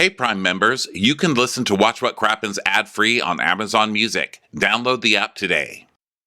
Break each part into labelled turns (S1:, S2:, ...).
S1: Hey, Prime members, you can listen to Watch What Crappens ad-free on Amazon Music. Download the app today.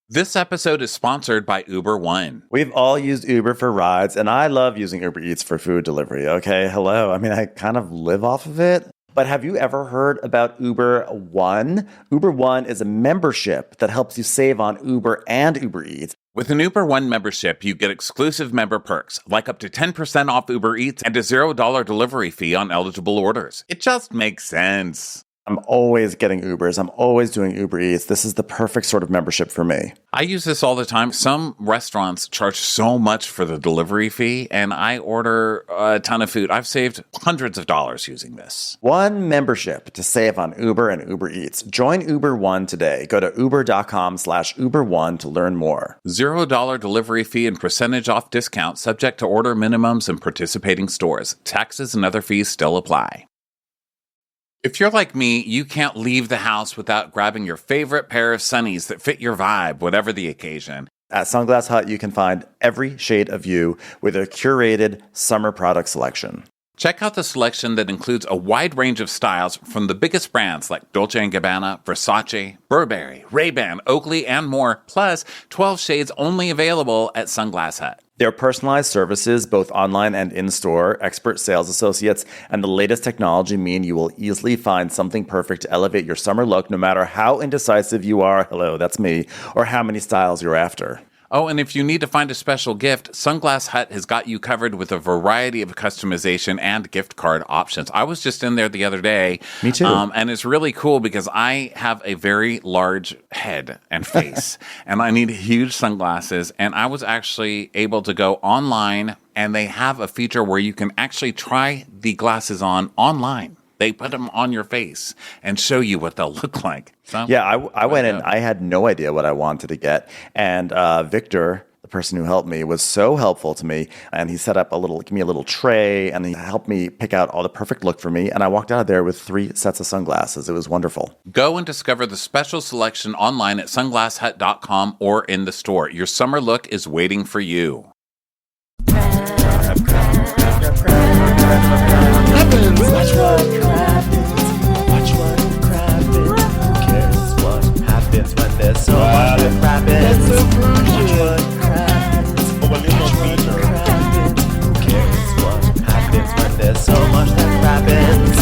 S1: This episode is sponsored by Uber One.
S2: We've all used Uber for rides, and I love using Uber Eats for food delivery, okay? Hello. I mean, I kind of live off of it. But have you ever heard about Uber One? Uber One is a membership that helps you save on Uber and Uber Eats.
S1: With an Uber One membership, you get exclusive member perks, like up to 10% off Uber Eats and a $0 delivery fee on eligible orders. It just makes sense.
S2: I'm always getting Ubers. I'm always doing Uber Eats. This is the perfect sort of membership for me.
S1: I use this all the time. Some restaurants charge so much for the delivery fee, and I order a ton of food. I've saved hundreds of dollars using this.
S2: One membership to save on Uber and Uber Eats. Join Uber One today. Go to uber.com/Uber1 to learn more.
S1: $0 delivery fee and percentage off discount subject to order minimums and participating stores. Taxes and other fees still apply. If you're like me, you can't leave the house without grabbing your favorite pair of sunnies that fit your vibe, whatever the occasion.
S2: At Sunglass Hut, you can find every shade of you with a curated summer product selection.
S1: Check out the selection that includes a wide range of styles from the biggest brands like Dolce & Gabbana, Versace, Burberry, Ray-Ban, Oakley, and more, plus 12 shades only available at Sunglass Hut.
S2: Their personalized services, both online and in-store, expert sales associates, and the latest technology mean you will easily find something perfect to elevate your summer look no matter how indecisive you are, hello, that's me, or how many styles you're after.
S1: Oh, and if you need to find a special gift, Sunglass Hut has got you covered with a variety of customization and gift card options. I was just in there the other day.
S2: Me too.
S1: And it's really cool because I have a very large head and face, and I need huge sunglasses. And I was actually able to go online, and they have a feature where you can actually try the glasses on online. They put them on your face and show you what they'll look like. So,
S2: yeah, I went in. I had no idea what I wanted to get. And Victor, the person who helped me, was so helpful to me. And he set up gave me a little tray, and he helped me pick out all the perfect look for me. And I walked out of there with 3 sets of sunglasses. It was wonderful.
S1: Go and discover the special selection online at sunglasshut.com or in the store. Your summer look is waiting for you.
S3: Watch what crappens. Who cares what happens when there's so much that crappens? Watch what crappens. Watch what crappens. Who cares what happens when there's so much that crappens?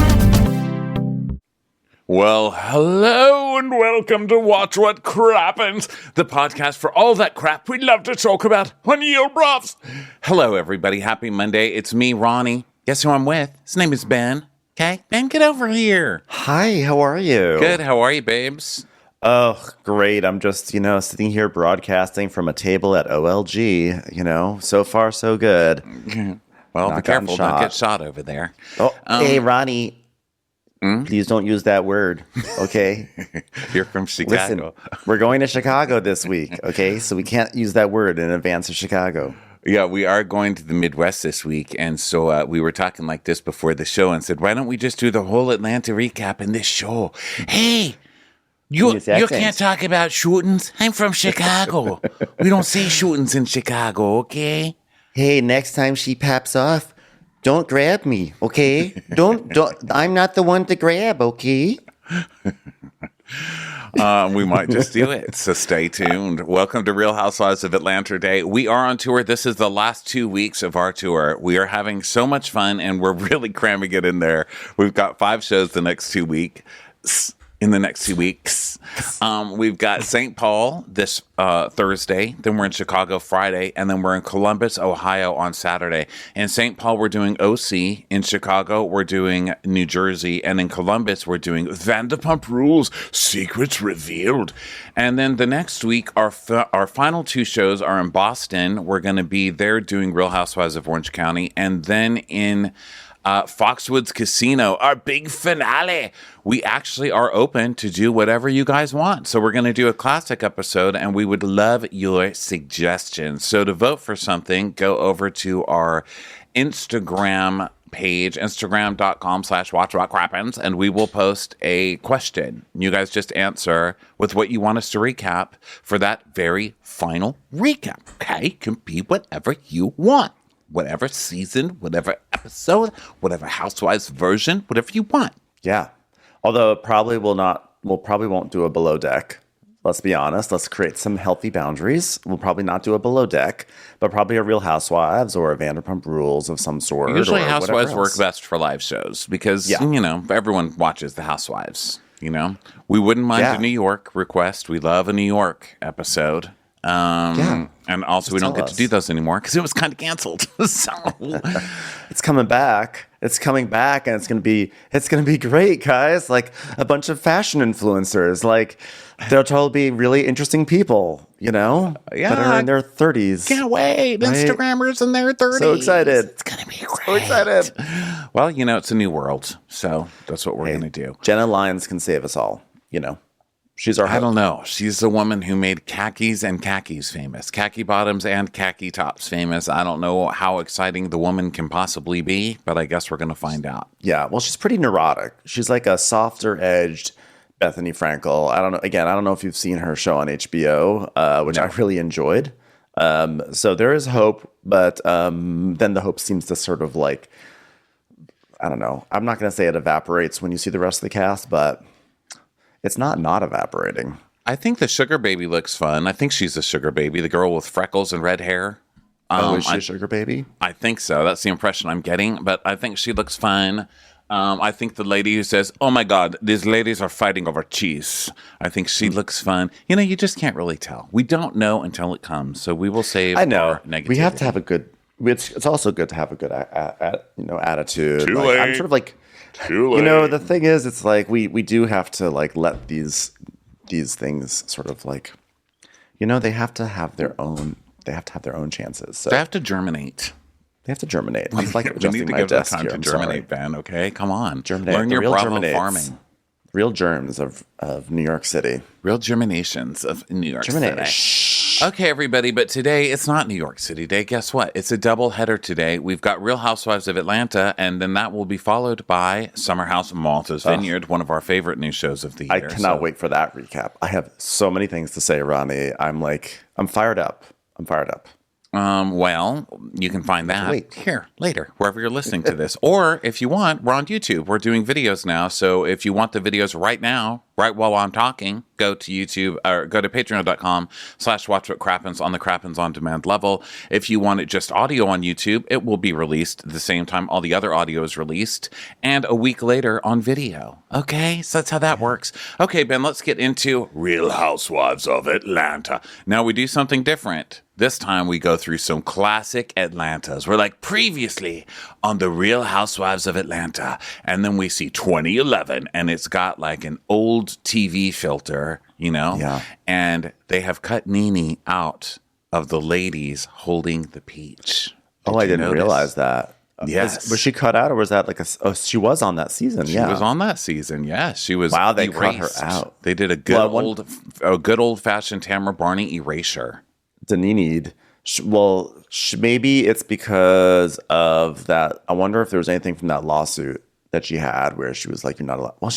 S1: Well, hello and welcome to Watch What Crappens, the podcast for all that crap we love to talk about on your bluffs. Hello, everybody. Happy Monday. It's me, Ronnie. Guess who I'm with? His name is Ben. Okay, Ben, get over here.
S2: Hi, how are you?
S1: Good. How are you, babes?
S2: Oh, great. I'm just, sitting here broadcasting from a table at OLG. So far, so good.
S1: Well,
S2: Not
S1: be careful.
S2: gotten
S1: Don't get shot over there.
S2: Oh, hey, Ronnie. Please don't use that word, okay?
S1: You're from Chicago.
S2: Listen, we're going to Chicago this week, okay? So we can't use that word in advance of Chicago.
S1: Yeah, we are going to the Midwest this week, and so we were talking like this before the show and said, why don't we just do the whole Atlanta recap in this show? Hey, you can't talk about shootings. I'm from Chicago. We don't say shootings in Chicago, okay?
S2: Hey, next time she pops off, don't grab me, okay? Don't. I'm not the one to grab, okay?
S1: We might just do it, so stay tuned. Welcome to Real Housewives of Atlanta Day. We are on tour. This is the last 2 weeks of our tour. We are having so much fun, and we're really cramming it in there. We've got 5 shows the next 2 weeks. In the next 2 weeks. We've got St. Paul this Thursday, then we're in Chicago Friday, and then we're in Columbus, Ohio on Saturday. In St. Paul, we're doing OC. In Chicago, we're doing New Jersey. And in Columbus, we're doing Vanderpump Rules, Secrets Revealed. And then the next week, our final 2 shows are in Boston. We're going to be there doing Real Housewives of Orange County. And then in Foxwoods Casino, our big finale. We actually are open to do whatever you guys want. So we're going to do a classic episode, and we would love your suggestions. So to vote for something, go over to our Instagram page, instagram.com/watchwhatcrappens, and we will post a question. You guys just answer with what you want us to recap for that very final recap. Okay? Can be whatever you want. whatever season, whatever episode, whatever Housewives version, whatever you want.
S2: Yeah. Although it probably we'll probably won't do a Below Deck. Let's be honest. Let's create some healthy boundaries. We'll probably not do a Below Deck, but probably a Real Housewives or a Vanderpump Rules of some sort.
S1: Usually
S2: or
S1: Housewives
S2: whatever
S1: work
S2: else.
S1: best for live shows because, everyone watches the Housewives, We wouldn't mind
S2: Yeah.
S1: a New York request. We love a New York episode. And also we don't get to do those anymore because it was kind of canceled. So
S2: It's coming back. It's coming back, and it's gonna be great, guys. Like a bunch of fashion influencers. Like they'll totally be really interesting people, that are in their 30s.
S1: can't wait.
S2: Right?
S1: Instagrammers in their 30s.
S2: So excited.
S1: It's going to be great.
S2: So excited.
S1: Well, it's a new world. So that's what we're going to do.
S2: Jenna Lyons can save us all. She's our
S1: I don't know. She's the woman who made khakis and khakis famous. Khaki bottoms and khaki tops famous. I don't know how exciting the woman can possibly be, but I guess we're going to find out.
S2: Yeah, well, she's pretty neurotic. She's like a softer-edged Bethany Frankel. I don't know. Again, I don't know if you've seen her show on HBO, which I really enjoyed. So there is hope, but then the hope seems to sort of like, I don't know. I'm not going to say it evaporates when you see the rest of the cast, but it's not evaporating.
S1: I think the sugar baby looks fun. I think she's a sugar baby, the girl with freckles and red hair.
S2: Is she a sugar baby?
S1: I think so. That's the impression I'm getting, but I think she looks fine. I think the lady who says, "Oh my God, these ladies are fighting over cheese." I think she looks fun. You just can't really tell. We don't know until it comes, so we will save.
S2: I know.
S1: Our negativity.
S2: We have to have a good. It's also good to have a good attitude.
S1: Too
S2: I'm
S1: late.
S2: sort of like,
S1: Too late.
S2: the thing is, it's like we do have to like let these things sort of like, they have to have their own. They have to have their own chances. So
S1: They have to germinate.
S2: they have to germinate. It's like
S1: We
S2: adjusting
S1: need to
S2: my
S1: give that
S2: desk
S1: time
S2: here.
S1: to
S2: I'm
S1: germinate,
S2: sorry.
S1: Ben. Okay, come on.
S2: Germinate.
S1: Learn
S2: The
S1: your
S2: real
S1: Bravo
S2: germinates.
S1: farming.
S2: Real germs of New York City.
S1: Real germinations of New York
S2: Germinate.
S1: City. Okay, everybody, but today it's not New York City Day. Guess what? It's a double header today. We've got Real Housewives of Atlanta, and then that will be followed by Summer House of Malta's Vineyard, one of our favorite new shows of the year.
S2: I cannot wait for that recap. I have so many things to say, Ronnie. I'm fired up.
S1: Well, you can find that
S2: Wait.
S1: here later, wherever you're listening to this. Or if you want, we're on YouTube. We're doing videos now. So if you want the videos right now, right while I'm talking, go to YouTube or go to patreon.com/watchwhatcrappens on the Crappens On Demand level. If you want it just audio on YouTube, it will be released the same time all the other audio is released and a week later on video. Okay, so that's how that works. Okay, Ben, let's get into Real Housewives of Atlanta. Now we do something different. This time we go through some classic Atlantas. We're like previously on the Real Housewives of Atlanta. And then we see 2011 and it's got like an old TV filter,
S2: Yeah.
S1: And they have cut Nene out of the ladies holding the peach.
S2: Oh, I
S1: you
S2: didn't
S1: notice?
S2: realize that.
S1: Yes.
S2: Was she cut out, or was that like she was on that season?
S1: She
S2: yeah.
S1: was on that season. Yeah, she was.
S2: Wow, they cut
S1: erased.
S2: her out.
S1: They did a good old fashioned Tamara Barney erasure.
S2: Deneened. Maybe it's because of that. I wonder if there was anything from that lawsuit that she had where she was like, "You're not allowed." Well,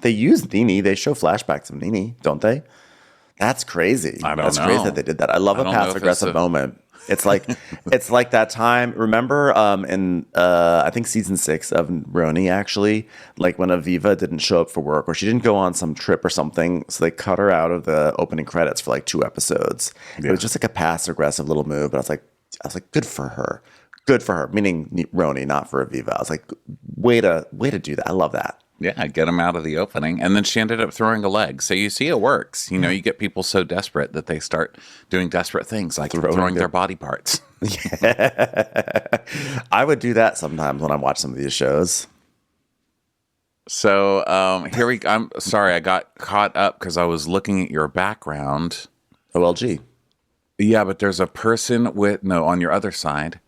S2: they use Nene. They show flashbacks of Nene, don't they? That's crazy.
S1: I don't
S2: That's
S1: know.
S2: crazy that they did that. I love
S1: I
S2: a
S1: don't know if
S2: passive
S1: it's
S2: aggressive moment. It's like that time. Remember in I think season 6 of RHOA, actually, like when Aviva didn't show up for work or she didn't go on some trip or something, so they cut her out of the opening credits for like 2 episodes.
S1: Yeah.
S2: It was just like a passive aggressive little move, but I was like, good for her. Good for her. Meaning RHOA, not for Aviva. I was like, way to do that. I love that.
S1: Yeah, get them out of the opening. And then she ended up throwing a leg. So you see it works. You get people so desperate that they start doing desperate things like throwing their body parts.
S2: Yeah. I would do that sometimes when I watch some of these shows.
S1: So I'm sorry, I got caught up because I was looking at your background.
S2: OLG.
S1: Yeah, but there's a person on your other side.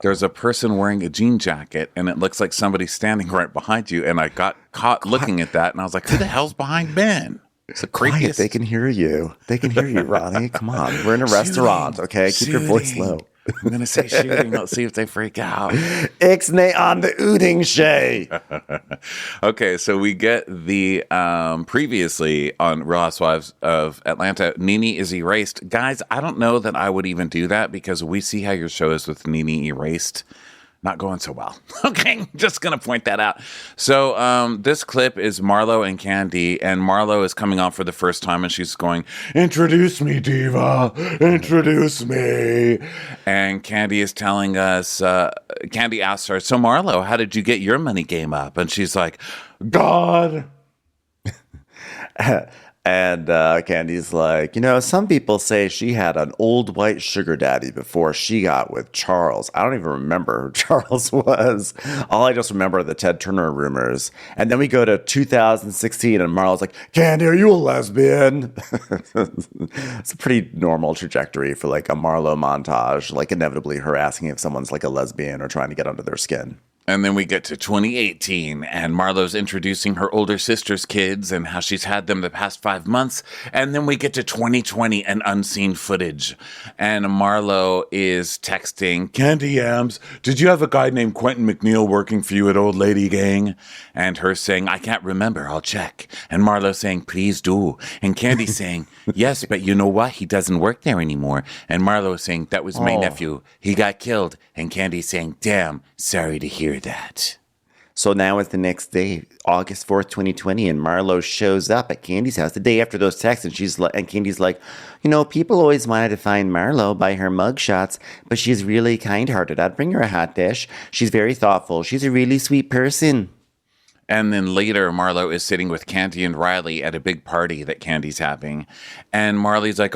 S1: There's a person wearing a jean jacket, and it looks like somebody's standing right behind you. And I got caught looking at that, and I was like, "Who the hell's behind Ben?" It's the creepiest.
S2: Quiet, they can hear you. They can hear you, Ronnie. Come on. We're in a restaurant, okay? Keep your voice low.
S1: I'm going to say shooting. Let's see if they freak out.
S2: Ixnay on the ooting shay.
S1: Okay, so we get the previously on Real Housewives of Atlanta, Nene is erased. Guys, I don't know that I would even do that because we see how your show is with Nene erased. Not going so well. Okay, just going to point that out. So this clip is Marlo and Kandi, and Marlo is coming on for the first time, and she's going, "Introduce me, diva. Introduce me." And Kandi is telling us, Kandi asks her, "So Marlo, how did you get your money game up?" And she's like, "God."
S2: And Candy's like, some people say she had an old white sugar daddy before she got with Charles. I don't even remember who Charles was. All I just remember are the Ted Turner rumors. And then we go to 2016 and Marlo's like, "Candy, are you a lesbian?" It's a pretty normal trajectory for like a Marlo montage, like inevitably her asking if someone's like a lesbian or trying to get under their skin.
S1: And then we get to 2018, and Marlo's introducing her older sister's kids and how she's had them the past 5 months. And then we get to 2020 and unseen footage. And Marlo is texting, "Candy Yams, did you have a guy named Quentin McNeil working for you at Old Lady Gang?" And her saying, "I can't remember, I'll check." And Marlo saying, "Please do." And Candy saying, "Yes, but you know what? He doesn't work there anymore." And Marlo saying, "That was my nephew. He got killed." And Candy saying, "Damn, sorry to hear that."
S2: So now it's the next day, August 4th, 2020, and Marlo shows up at Candy's house the day after those texts, and Candy's like, people always wanted to find Marlo by her mugshots, but she's really kind-hearted. I'd bring her a hot dish. She's very thoughtful. She's a really sweet person.
S1: And then later, Marlo is sitting with Kandi and Riley at a big party that Candy's having. And Marlo is like,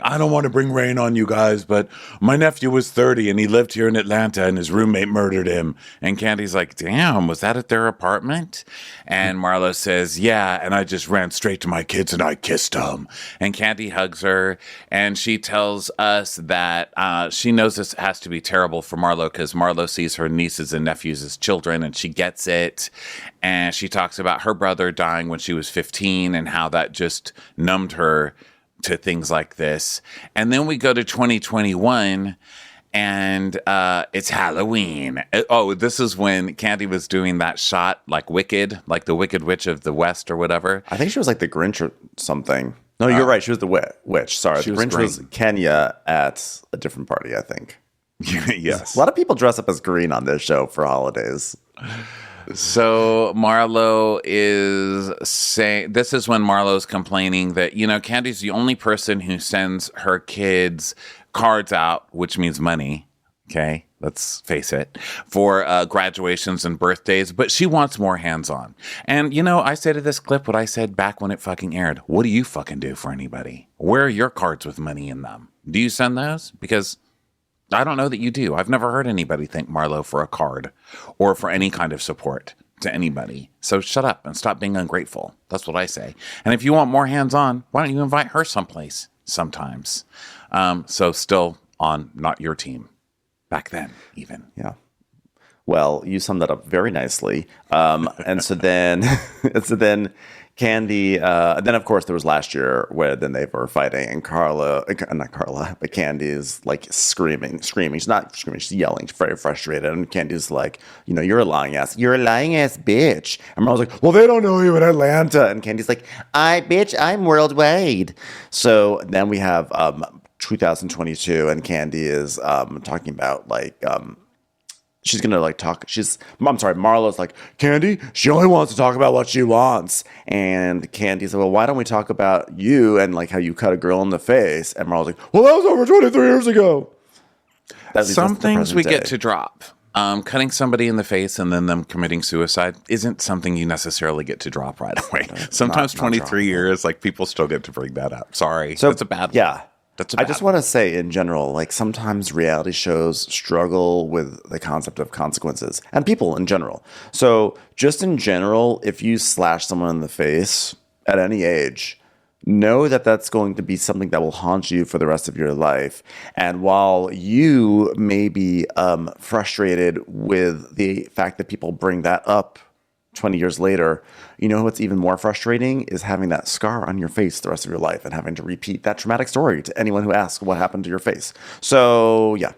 S1: "I don't want to bring rain on you guys, but my nephew was 30 and he lived here in Atlanta and his roommate murdered him." And Candy's like, "Damn, was that at their apartment?" And Marlo says, "Yeah, and I just ran straight to my kids and I kissed them." And Kandi hugs her and she tells us that she knows this has to be terrible for Marlo because Marlo sees her nieces and nephews as children and she gets it. And she talks about her brother dying when she was 15 and how that just numbed her to things like this. And then we go to 2021 and it's Halloween. This is when Kandi was doing that shot like Wicked, like the Wicked Witch of the West or whatever.
S2: I think she was like the Grinch or something. No, you're right. She was the witch. Sorry. The Grinch was Kenya at a different party, I think.
S1: Yes.
S2: A lot of people dress up as green on this show for holidays.
S1: So Marlo is saying, this is when Marlo's complaining that, Candy's the only person who sends her kids cards out, which means money. Okay, let's face it, for graduations and birthdays, but she wants more hands-on. And, I said to this clip what I said back when it fucking aired. What do you fucking do for anybody? Where are your cards with money in them? Do you send those? Because I don't know that you do. I've never heard anybody thank Marlo for a card or for any kind of support to anybody. So shut up and stop being ungrateful. That's what I say. And if you want more hands-on, why don't you invite her someplace sometimes? So still on not your team. Back then, even.
S2: Yeah. Well, you summed that up very nicely. And so then Kandi, then of course there was last year where then they were fighting and not Carla, but Kandi is like screaming. She's not screaming, she's yelling. She's very frustrated. And Candy's like, you're a lying ass bitch. And I was like, well, they don't know you in Atlanta. And Candy's like, I'm worldwide. So then we have 2022 and Kandi is talking about she's gonna Marlo's like, "Kandi, she only wants to talk about what she wants." And Candy's like, "Well, why don't we talk about you and like how you cut a girl in the face?" And Marlo's like, "Well, that was over 23 years ago."
S1: Some things we get to drop. Cutting somebody in the face and then them committing suicide isn't something you necessarily get to drop right away. Sometimes 23 years, people still get to bring that up. Sorry.
S2: So
S1: that's a bad one.
S2: Yeah. I just want to say in general, sometimes reality shows struggle with the concept of consequences and people in general. So just in general, if you slash someone in the face at any age, know that that's going to be something that will haunt you for the rest of your life. And while you may be frustrated with the fact that people bring that up 20 years later, you know what's even more frustrating is having that scar on your face the rest of your life and having to repeat that traumatic story to anyone who asks what happened to your face. So, yeah.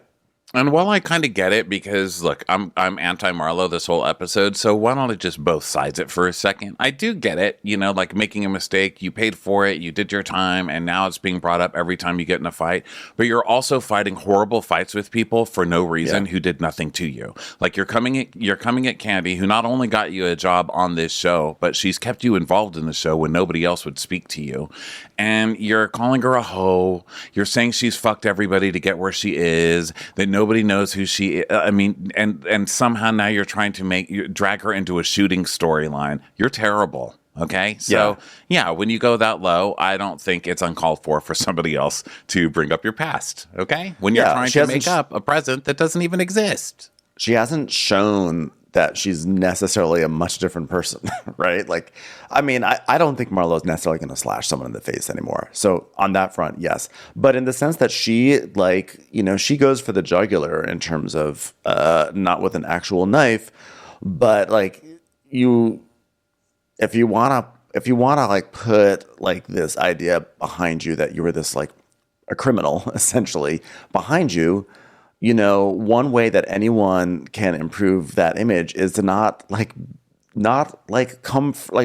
S1: And while I kind of get it, because look, I'm anti-Marlo this whole episode, so why don't I just both sides it for a second? I do get it, you know, like making a mistake, you paid for it, you did your time, and now it's being brought up every time you get in a fight. But you're also fighting horrible fights with people for no reason who did nothing to you. Like you're coming at Kandi, who not only got you a job on this show, but she's kept you involved in the show when nobody else would speak to you. And you're calling her a hoe. You're saying she's fucked everybody to get where she is, that nobody knows who she is. I mean, and somehow now you're trying to drag her into a shooting storyline. You're terrible. Okay. So yeah, when you go that low, I don't think it's uncalled for somebody else to bring up your past. Okay. When you're trying to make up a present that doesn't even exist.
S2: She hasn't shown that she's necessarily a much different person, right? Like, I mean, I don't think Marlo's necessarily going to slash someone in the face anymore. So on that front, yes. But in the sense that she, like, you know, she goes for the jugular in terms of not with an actual knife, but like if you want to like put like this idea behind you that you were this like a criminal essentially behind you, you know, one way that anyone can improve that image is to not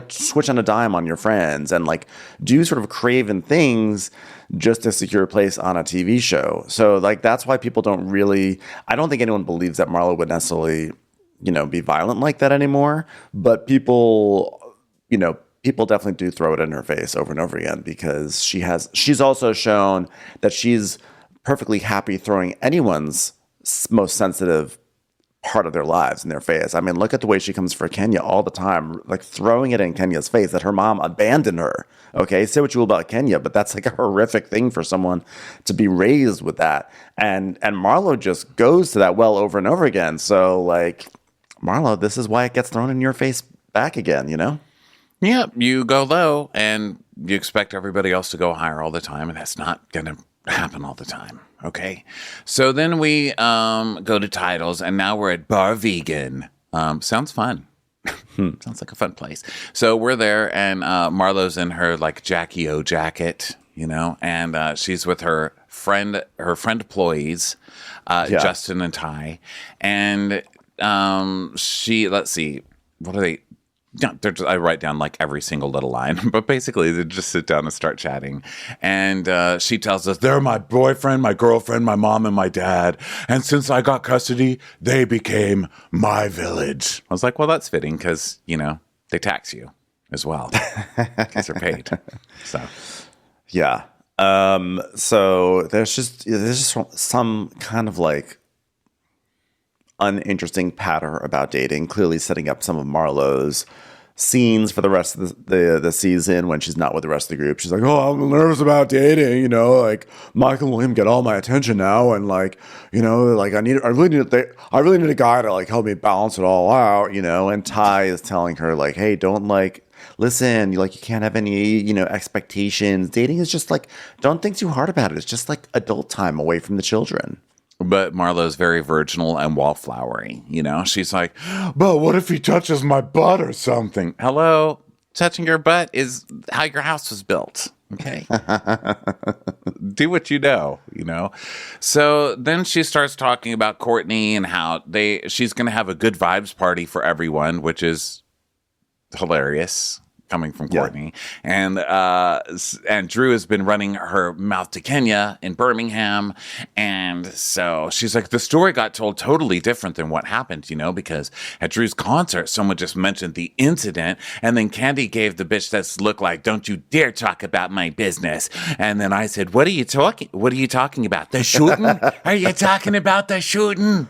S2: switch on a dime on your friends and like do sort of craven things just to secure a place on a TV show. So like that's why people I don't think anyone believes that Marlo would necessarily, you know, be violent like that anymore. But people definitely do throw it in her face over and over again because she's also shown that she's perfectly happy throwing anyone's most sensitive part of their lives in their face. I mean, look at the way she comes for Kenya all the time, like throwing it in Kenya's face that her mom abandoned her. Okay, say what you will about Kenya, but that's like a horrific thing for someone to be raised with that. And Marlo just goes to that well over and over again. So like, Marlo, this is why it gets thrown in your face back again, you know?
S1: Yeah, you go low and you expect everybody else to go higher all the time, and that's not going to happen all the time. Okay. So then we go to titles, and now we're at Bar Vegan. Sounds fun. Sounds like a fun place. So we're there, and Marlo's in her like Jackie O jacket, you know, and she's with her friend employees, Justin and Ty, and let's see, what are they? Yeah, I write down like every single little line, but basically they just sit down and start chatting. And she tells us, they're my boyfriend, my girlfriend, my mom, and my dad. And since I got custody, they became my village. I was like, well, that's fitting because, you know, they tax you as well because they're paid. So,
S2: yeah. So there's just some kind of like uninteresting patter about dating, clearly setting up some of Marlo's scenes for the rest of the season when she's not with the rest of the group. She's like, oh, I'm nervous about dating, you know, like Michael and William get all my attention now, and like, you know, like I really need a guy to like help me balance it all out, you know. And Ty is telling her like, hey, don't like listen, you can't have any, you know, expectations. Dating is just like, don't think too hard about it. It's just like adult time away from the children.
S1: But Marlo's very virginal and wallflowery, you know? She's like, but what if he touches my butt or something? Hello? Touching your butt is how your house was built, okay? Do what you know, you know? So then she starts talking about Courtney and how she's going to have a good vibes party for everyone, which is hilarious. Coming from Courtney. Yeah. And Drew has been running her mouth to Kenya in Birmingham. And so she's like, the story got told totally different than what happened, you know, because at Drew's concert, someone just mentioned the incident. And then Kandi gave the bitch this look like, don't you dare talk about my business. And then I said, what are you talking about? The shooting? Are you talking about the shooting?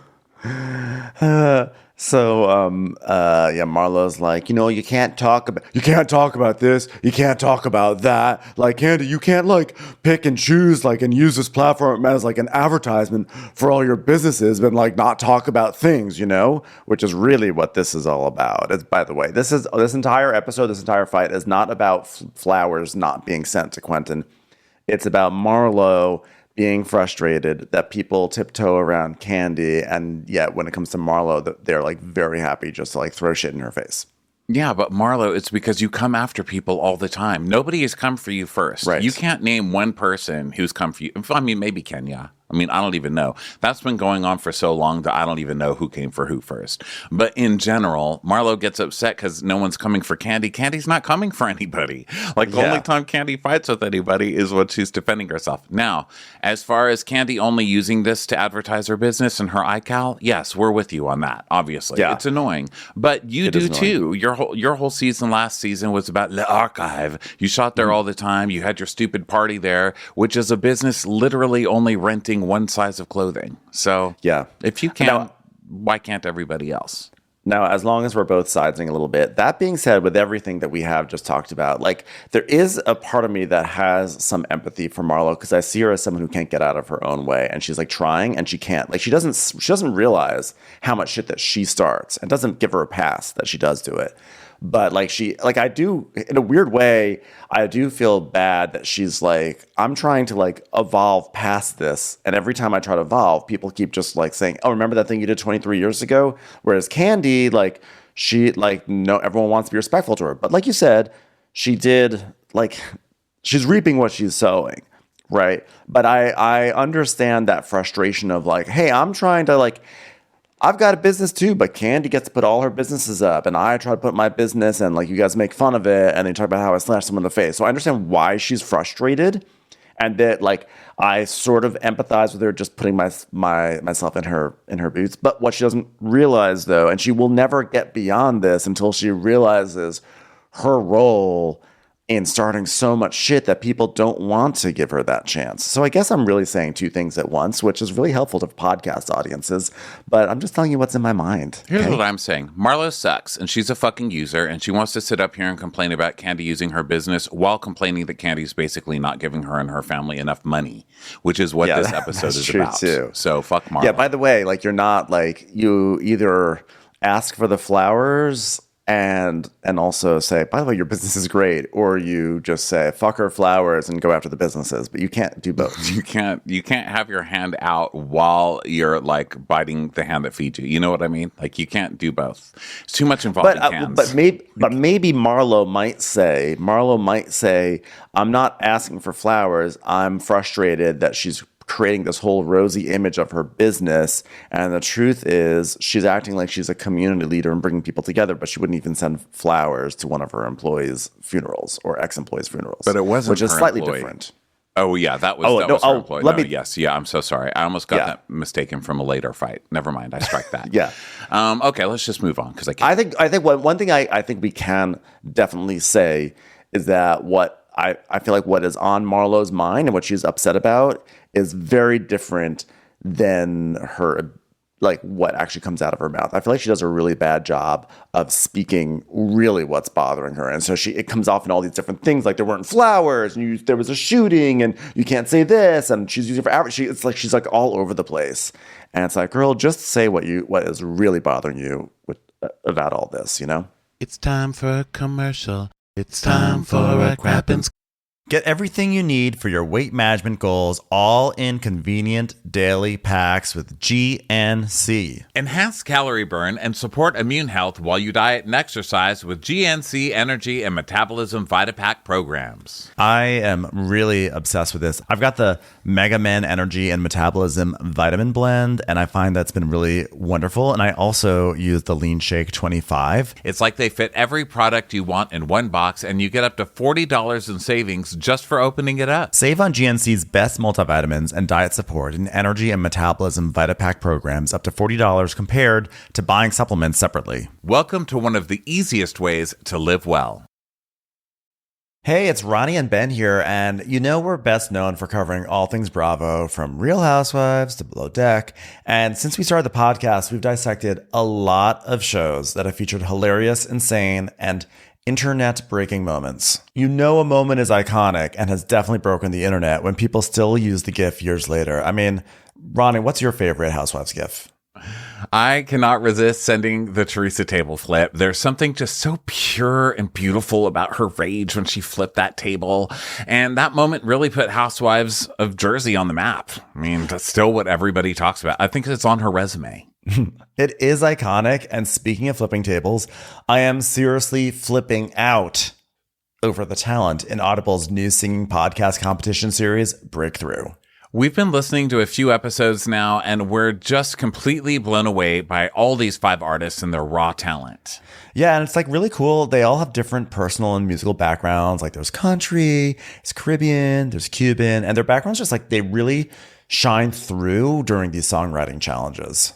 S2: So, Marlo's like, you know, you can't talk about this, you can't talk about that. Like, Kandi, you can't like pick and choose like and use this platform as like an advertisement for all your businesses, but like not talk about things, you know, which is really what this is all about. By the way, this entire episode, this entire fight is not about flowers not being sent to Quentin. It's about Marlo being frustrated that people tiptoe around Kandi, and yet when it comes to Marlo, they're like very happy just to like throw shit in her face.
S1: Yeah, but Marlo, it's because you come after people all the time. Nobody has come for you first.
S2: Right.
S1: You can't name one person who's come for you. I mean, maybe Kenya. I mean, I don't even know. That's been going on for so long that I don't even know who came for who first. But in general, Marlo gets upset because no one's coming for Kandi. Kandi's not coming for anybody. Like, the only time Kandi fights with anybody is when she's defending herself. Now, as far as Kandi only using this to advertise her business and her iCal, yes, we're with you on that, obviously. Yeah. It's annoying. But you do too. Your whole season last season was about Le Archive. You shot there all the time. You had your stupid party there, which is a business literally only renting one size of clothing. So if you can, why can't everybody else?
S2: Now, as long as we're both siding a little bit, that being said, with everything that we have just talked about, like, there is a part of me that has some empathy for Marlo, because I see her as someone who can't get out of her own way, and she's like trying and she can't. Like, she doesn't realize how much shit that she starts, and doesn't give her a pass that she does do it. But I do, in a weird way, I do feel bad that she's like, I'm trying to like evolve past this. And every time I try to evolve, people keep just like saying, oh, remember that thing you did 23 years ago? Whereas Kandi, like, she, like, no, everyone wants to be respectful to her. But like you said, she did, like, she's reaping what she's sowing, right? But I understand that frustration of like, hey, I'm trying to like, I've got a business too, but Kandi gets to put all her businesses up, and I try to put my business, and like, you guys make fun of it, and they talk about how I slashed someone in the face. So I understand why she's frustrated, and that like, I sort of empathize with her, just putting myself in her boots. But what she doesn't realize though, and she will never get beyond this until she realizes her role in starting so much shit that people don't want to give her that chance. So I guess I'm really saying two things at once, which is really helpful to podcast audiences, but I'm just telling you what's in my mind.
S1: Here's what I'm saying. Marlo sucks, and she's a fucking user, and she wants to sit up here and complain about Kandi using her business while complaining that Kandi's basically not giving her and her family enough money, which is what this episode is about. Too. So fuck Marlo.
S2: Yeah, by the way, like, you're not like, you either ask for the flowers and also say, by the way, your business is great, or you just say fuck her flowers and go after the businesses. But you can't do both.
S1: You can't have your hand out while you're like biting the hand that feeds you. You know what I mean? Like, you can't do both. It's too much involving hands.
S2: But maybe Marlo might say, I'm not asking for flowers. I'm frustrated that she's creating this whole rosy image of her business, and the truth is she's acting like she's a community leader and bringing people together, but she wouldn't even send flowers to one of her employees' funerals or ex-employees' funerals.
S1: But it wasn't,
S2: which is slightly different.
S1: Oh yeah, that was her employee. Yes, yeah. I'm so sorry. I almost got that mistaken from a later fight. Never mind. I strike that. Okay, let's just move on, because I think
S2: one thing I think we can definitely say is that what I feel like what is on Marlo's mind and what she's upset about is very different than her, like, what actually comes out of her mouth. I feel like she does a really bad job of speaking really what's bothering her. And so it comes off in all these different things, like there weren't flowers, and there was a shooting, and you can't say this, and she's using it for average. It's like she's like all over the place. And it's like, girl, just say what is really bothering you about all this, you know?
S1: It's time for a commercial. It's time for a Crappens.
S4: Get everything you need for your weight management goals, all in convenient daily packs with GNC.
S1: Enhance calorie burn and support immune health while you diet and exercise with GNC Energy and Metabolism VitaPack programs.
S4: I am really obsessed with this. I've got the Mega Man Energy and Metabolism Vitamin Blend, and I find that's been really wonderful. And I also use the Lean Shake 25.
S1: It's like they fit every product you want in one box, and you get up to $40 in savings just for opening it up.
S4: Save on GNC's best multivitamins and diet support and energy and metabolism VitaPack programs up to $40 compared to buying supplements separately.
S1: Welcome to one of the easiest ways to live well.
S4: Hey, it's Ronnie and Ben here, and you know we're best known for covering all things Bravo, from Real Housewives to Below Deck. And since we started the podcast, we've dissected a lot of shows that have featured hilarious, insane, and internet-breaking moments. You know a moment is iconic and has definitely broken the internet when people still use the GIF years later. I mean, Ronnie, what's your favorite Housewives GIF?
S1: I cannot resist sending the Teresa table flip. There's something just so pure and beautiful about her rage when she flipped that table. And that moment really put Housewives of Jersey on the map. I mean, that's still what everybody talks about. I think it's on her resume.
S4: It is iconic. And speaking of flipping tables, I am seriously flipping out over the talent in Audible's new singing podcast competition series, Breakthrough.
S1: We've been listening to a few episodes now, and we're just completely blown away by all these 5 artists and their raw talent.
S4: Yeah, and it's like really cool. They all have different personal and musical backgrounds. Like there's country, there's Caribbean, there's Cuban, and their backgrounds just like they really shine through during these songwriting challenges.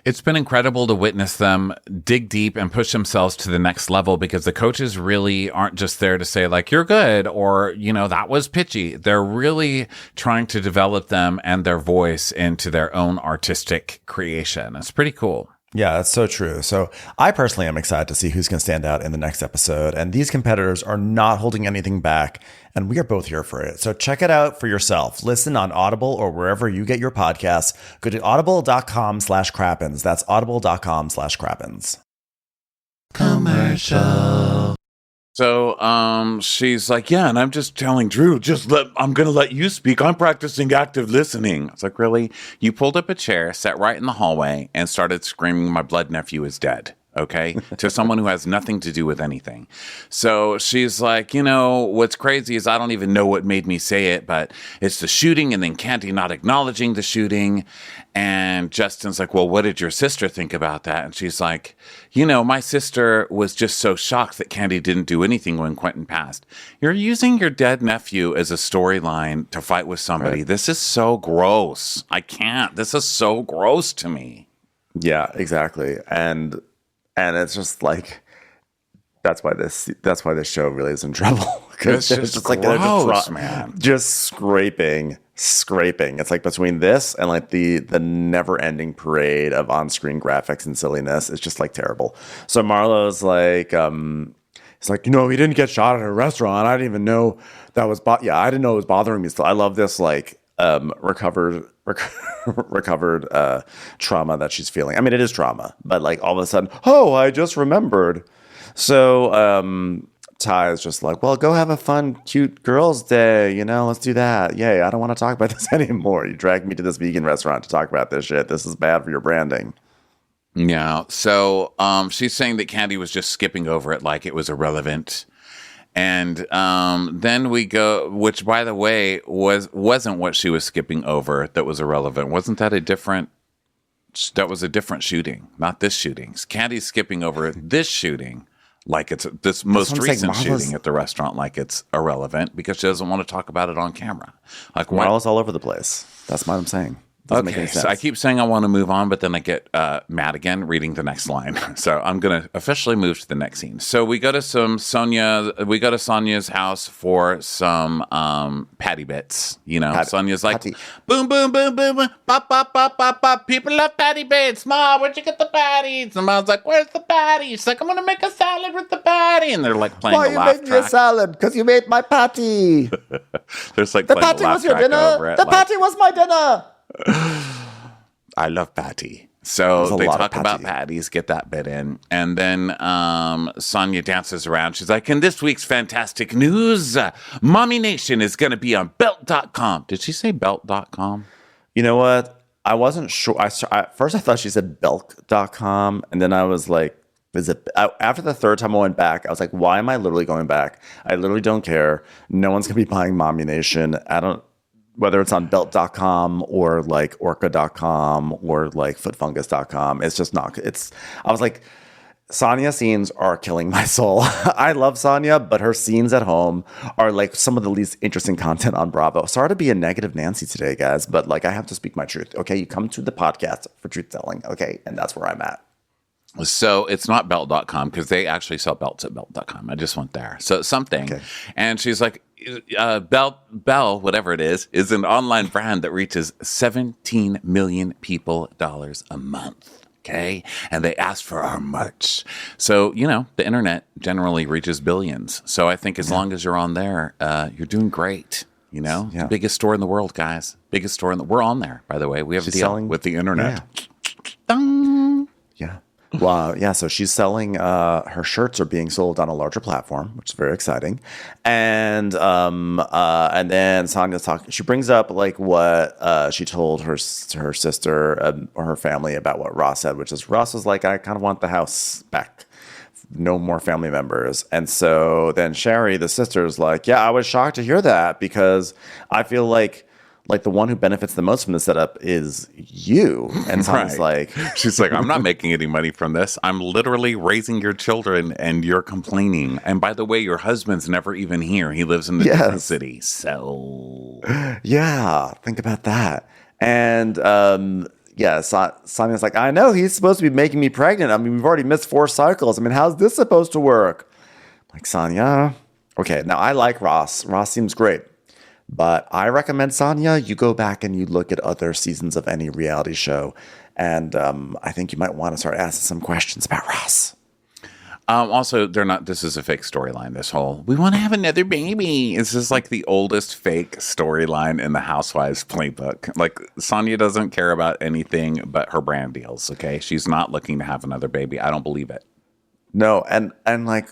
S1: It's been incredible to witness them dig deep and push themselves to the next level because the coaches really aren't just there to say like, you're good or, you know, that was pitchy. They're really trying to develop them and their voice into their own artistic creation. It's pretty cool.
S4: Yeah, that's so true. So I personally am excited to see who's going to stand out in the next episode. And these competitors are not holding anything back. And we are both here for it. So check it out for yourself. Listen on Audible or wherever you get your podcasts. Go to audible.com/Crappens. That's audible.com/Crappens.
S1: Commercial. So she's like, yeah, and I'm just telling Drew, I'm going to let you speak. I'm practicing active listening. I was like, really? You pulled up a chair, sat right in the hallway, and started screaming, my blood nephew is dead. Okay, to someone who has nothing to do with anything. So she's like, you know, what's crazy is I don't even know what made me say it, but it's the shooting and then Kandi not acknowledging the shooting. And Justin's like, well, what did your sister think about that? And she's like, you know, my sister was just so shocked that Kandi didn't do anything when Quentin passed. You're using your dead nephew as a storyline to fight with somebody. Right. This is so gross. I can't. This is so gross to me.
S2: Yeah, exactly. And it's just like that's why this show really is in trouble because
S1: it's just like gross, man.
S2: Just scraping. It's like between this and like the never-ending parade of on-screen graphics and silliness. It's just like terrible. So Marlo's like, it's like, you know, he didn't get shot at a restaurant. I didn't even know that was. I didn't know it was bothering me. Still, I love this like recovered trauma that she's feeling. I mean, it is trauma, but like all of a sudden, oh, I just remembered. So Ty is just like, well, go have a fun, cute girls' day. You know, let's do that. Yay, I don't want to talk about this anymore. You dragged me to this vegan restaurant to talk about this shit. This is bad for your branding.
S1: Yeah. So she's saying that Kandi was just skipping over it like it was irrelevant. And then we go, which by the way wasn't what she was skipping over that was irrelevant. Wasn't that that was a different shooting, not this shooting. Kandi's skipping over this shooting like it's this most recent shooting at the restaurant like it's irrelevant because she doesn't want to talk about it on camera. Like
S2: Marlo's all over the place. That's what I'm saying. Doesn't make any sense.
S1: So I keep saying I want to move on, but then I get mad again reading the next line. So I'm going to officially move to the next scene. So we go to Sonya's house for some patty bits. You know, Sonya's like, boom, boom, boom, boom, boom, pop, pop, pop, pop, pop. People love patty bits. Mom, where'd you get the patties? And Mom's like, where's the patty? She's like, I'm going to make a salad with the patty. And they're like playing the laugh track. Why you made me a
S2: salad? Because you made my patty.
S1: There's like
S2: the patty was your dinner. The patty was my dinner.
S1: I love patty. So they talk about patties, get that bit in. And then Sonya dances around. She's like, in this week's fantastic news, Mommy Nation is going to be on belt.com. Did she say belt.com?
S2: You know what? I wasn't sure. At first I thought she said belk.com. And then I was like, after the third time I went back, I was like, why am I literally going back? I literally don't care. No one's going to be buying Mommy Nation. Whether it's on belt.com or like orca.com or like footfungus.com, it's just not, I was like, Sonya scenes are killing my soul. I love Sonya, but her scenes at home are like some of the least interesting content on Bravo. Sorry to be a negative Nancy today, guys, but like I have to speak my truth. Okay, you come to the podcast for truth telling, okay? And that's where I'm at.
S1: So it's not belt.com because they actually sell belts at belt.com. I just went there. So something. Okay. And she's like, Bell, whatever it is an online brand that reaches 17 million people a month. Okay. And they asked for our merch. So, you know, the internet generally reaches billions. So I think as long as you're on there, you're doing great. You know, biggest store in the world, guys. Biggest store we're on there, by the way. We have a deal with the internet. Yeah. Dun.
S2: Yeah. Well, yeah. So she's selling. Her shirts are being sold on a larger platform, which is very exciting. And then Sonya's talking. She brings up like what she told her sister or her family about what Ross said, which is Ross was like, I kind of want the house back. No more family members. And so then Sherry, the sister, is like, yeah, I was shocked to hear that because I feel like the one who benefits the most from the setup is you. And Sonya's like,
S1: she's like, I'm not making any money from this. I'm literally raising your children and you're complaining. And by the way, your husband's never even here. He lives in a different city. So
S2: yeah, think about that. And Sonya's like, I know he's supposed to be making me pregnant. I mean, we've already missed 4 cycles. I mean, how's this supposed to work? Like, Sonya. Okay, now I like Ross. Ross seems great. But I recommend, Sonya, you go back and you look at other seasons of any reality show. And I think you might want to start asking some questions about Ross.
S1: Also, this is a fake storyline, this whole, we want to have another baby. It's just like the oldest fake storyline in the Housewives playbook. Like, Sonya doesn't care about anything but her brand deals, okay? She's not looking to have another baby. I don't believe it.
S2: No, and like,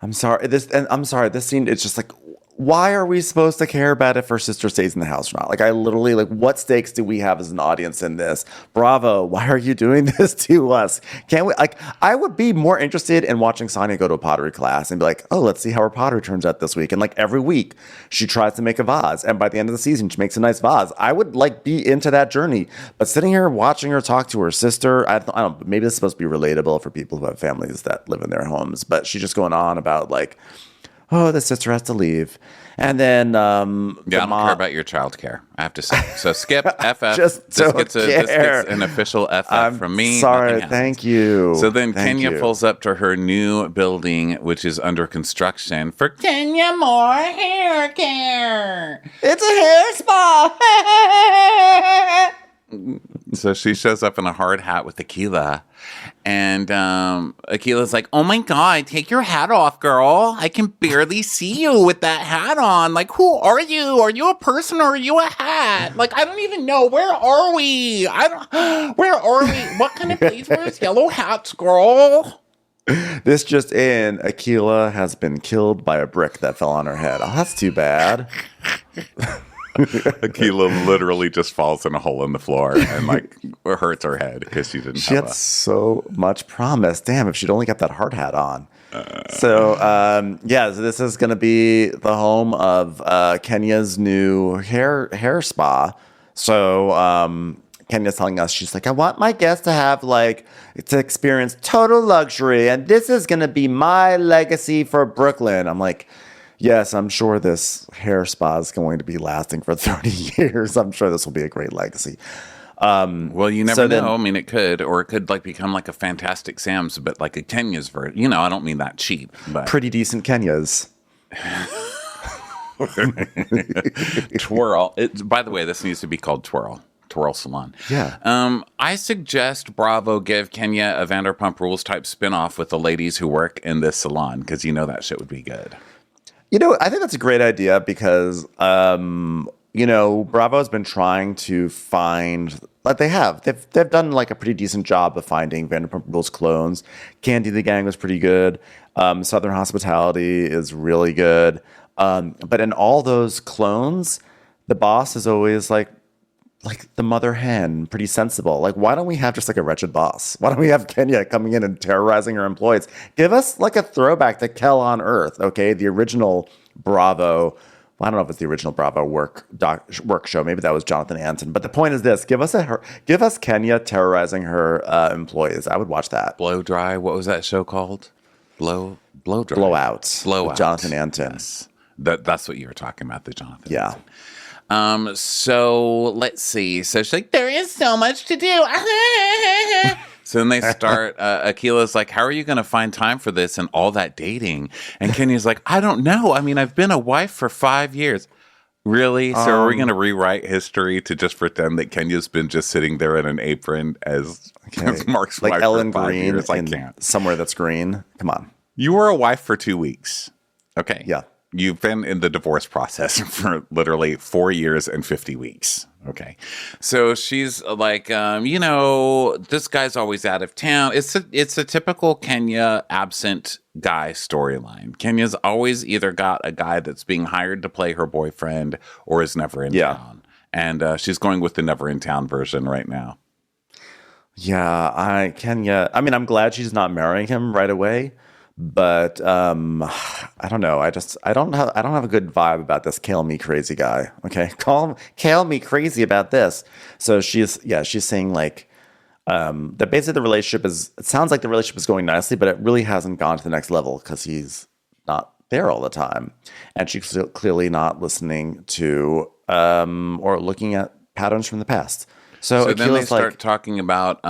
S2: I'm sorry, this scene, it's just like, why are we supposed to care about if her sister stays in the house or not? Like, I literally, like, what stakes do we have as an audience in this? Bravo, why are you doing this to us? Can't we, like, I would be more interested in watching Sonya go to a pottery class and be like, oh, let's see how her pottery turns out this week. And, like, every week, she tries to make a vase. And by the end of the season, she makes a nice vase. I would, like, be into that journey. But sitting here watching her talk to her sister, I don't, maybe this is supposed to be relatable for people who have families that live in their homes. But she's just going on about, like, oh, the sister has to leave. And then
S1: I don't care about your child care, I have to say. So skip FF.
S2: Just
S1: this gets an official FF from me.
S2: Sorry, thank you.
S1: So then Kenya pulls up to her new building, which is under construction, for Kenya More Hair Care.
S2: It's a hair spa.
S1: So she shows up in a hard hat with Akilah. And Akilah's like, oh my God, take your hat off, girl. I can barely see you with that hat on. Like, who are you? Are you a person or are you a hat? Like, I don't even know. Where are we? Where are we? What kind of place wears yellow hats, girl?
S2: This just in, Akilah has been killed by a brick that fell on her head. Oh, that's too bad.
S1: Akilah literally just falls in a hole in the floor and like hurts her head because she didn't.
S2: She had so much promise. Damn, if she'd only got that hard hat on. So this is going to be the home of Kenya's new hair spa. So Kenya's telling us, she's like, I want my guests to have to experience total luxury, and this is going to be my legacy for Brooklyn. I'm like, yes, I'm sure this hair spa is going to be lasting for 30 years. I'm sure this will be a great legacy.
S1: Well, you never know. I mean, it could become like a Fantastic Sam's, but like a Kenya's version. I don't mean that cheap, but
S2: pretty decent Kenyas.
S1: Twirl. By the way, this needs to be called Twirl Salon.
S2: Yeah.
S1: I suggest Bravo give Kenya a Vanderpump Rules type spinoff with the ladies who work in this salon, because that shit would be good.
S2: I think that's a great idea because, Bravo's been trying to find, like they've done like a pretty decent job of finding Vanderpump Rules clones. Kandi the Gang was pretty good. Southern Hospitality is really good. But in all those clones, the boss is always like the mother hen, pretty sensible. Like, why don't we have just like a wretched boss? Why don't we have Kenya coming in and terrorizing her employees? Give us like a throwback to Kel on Earth, okay? The original Bravo. Well, I don't know if it's the original Bravo work show. Maybe that was Jonathan Anton. But the point is this: give us Kenya terrorizing her employees. I would watch that.
S1: Blow Dry. What was that show called? Blow Dry.
S2: Blowout.
S1: Blowout.
S2: Jonathan Anton.
S1: Yes. That's what you were talking about, the Jonathan.
S2: Yeah.
S1: Anton. So let's see. So she's like, there is so much to do. So then they start, Akilah's like, how are you going to find time for this and all that dating? And Kenya's like, I don't know. I mean, I've been a wife for 5 years. Really? So are we going to rewrite history to just pretend that Kenya's been just sitting there in an apron as Mark's wife
S2: Ellen
S1: for 5
S2: Green
S1: years? I
S2: in
S1: can't.
S2: Somewhere That's Green. Come on.
S1: You were a wife for 2 weeks. Okay.
S2: Yeah.
S1: You've been in the divorce process for literally 4 years and 50 weeks. Okay. So she's like, this guy's always out of town. It's a typical Kenya absent guy storyline. Kenya's always either got a guy that's being hired to play her boyfriend or is never in town. And she's going with the never in town version right now.
S2: Yeah, Kenya. I mean, I'm glad she's not marrying him right away. But I don't know. I don't have a good vibe about this kale me crazy guy. Okay, kale me crazy about this. So she's saying like that basically the relationship it sounds like the relationship is going nicely, but it really hasn't gone to the next level because he's not there all the time, and she's clearly not listening to or looking at patterns from the past. So
S1: then they start talking about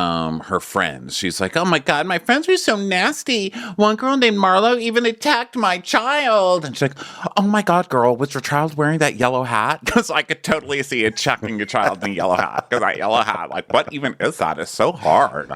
S1: her friends. She's like, oh my God, my friends were so nasty. One girl named Marlo even attacked my child. And she's like, oh my God, girl, was your child wearing that yellow hat? Because I could totally see it chucking your child in a yellow hat. Because that yellow hat, like, what even is that? It's so hard.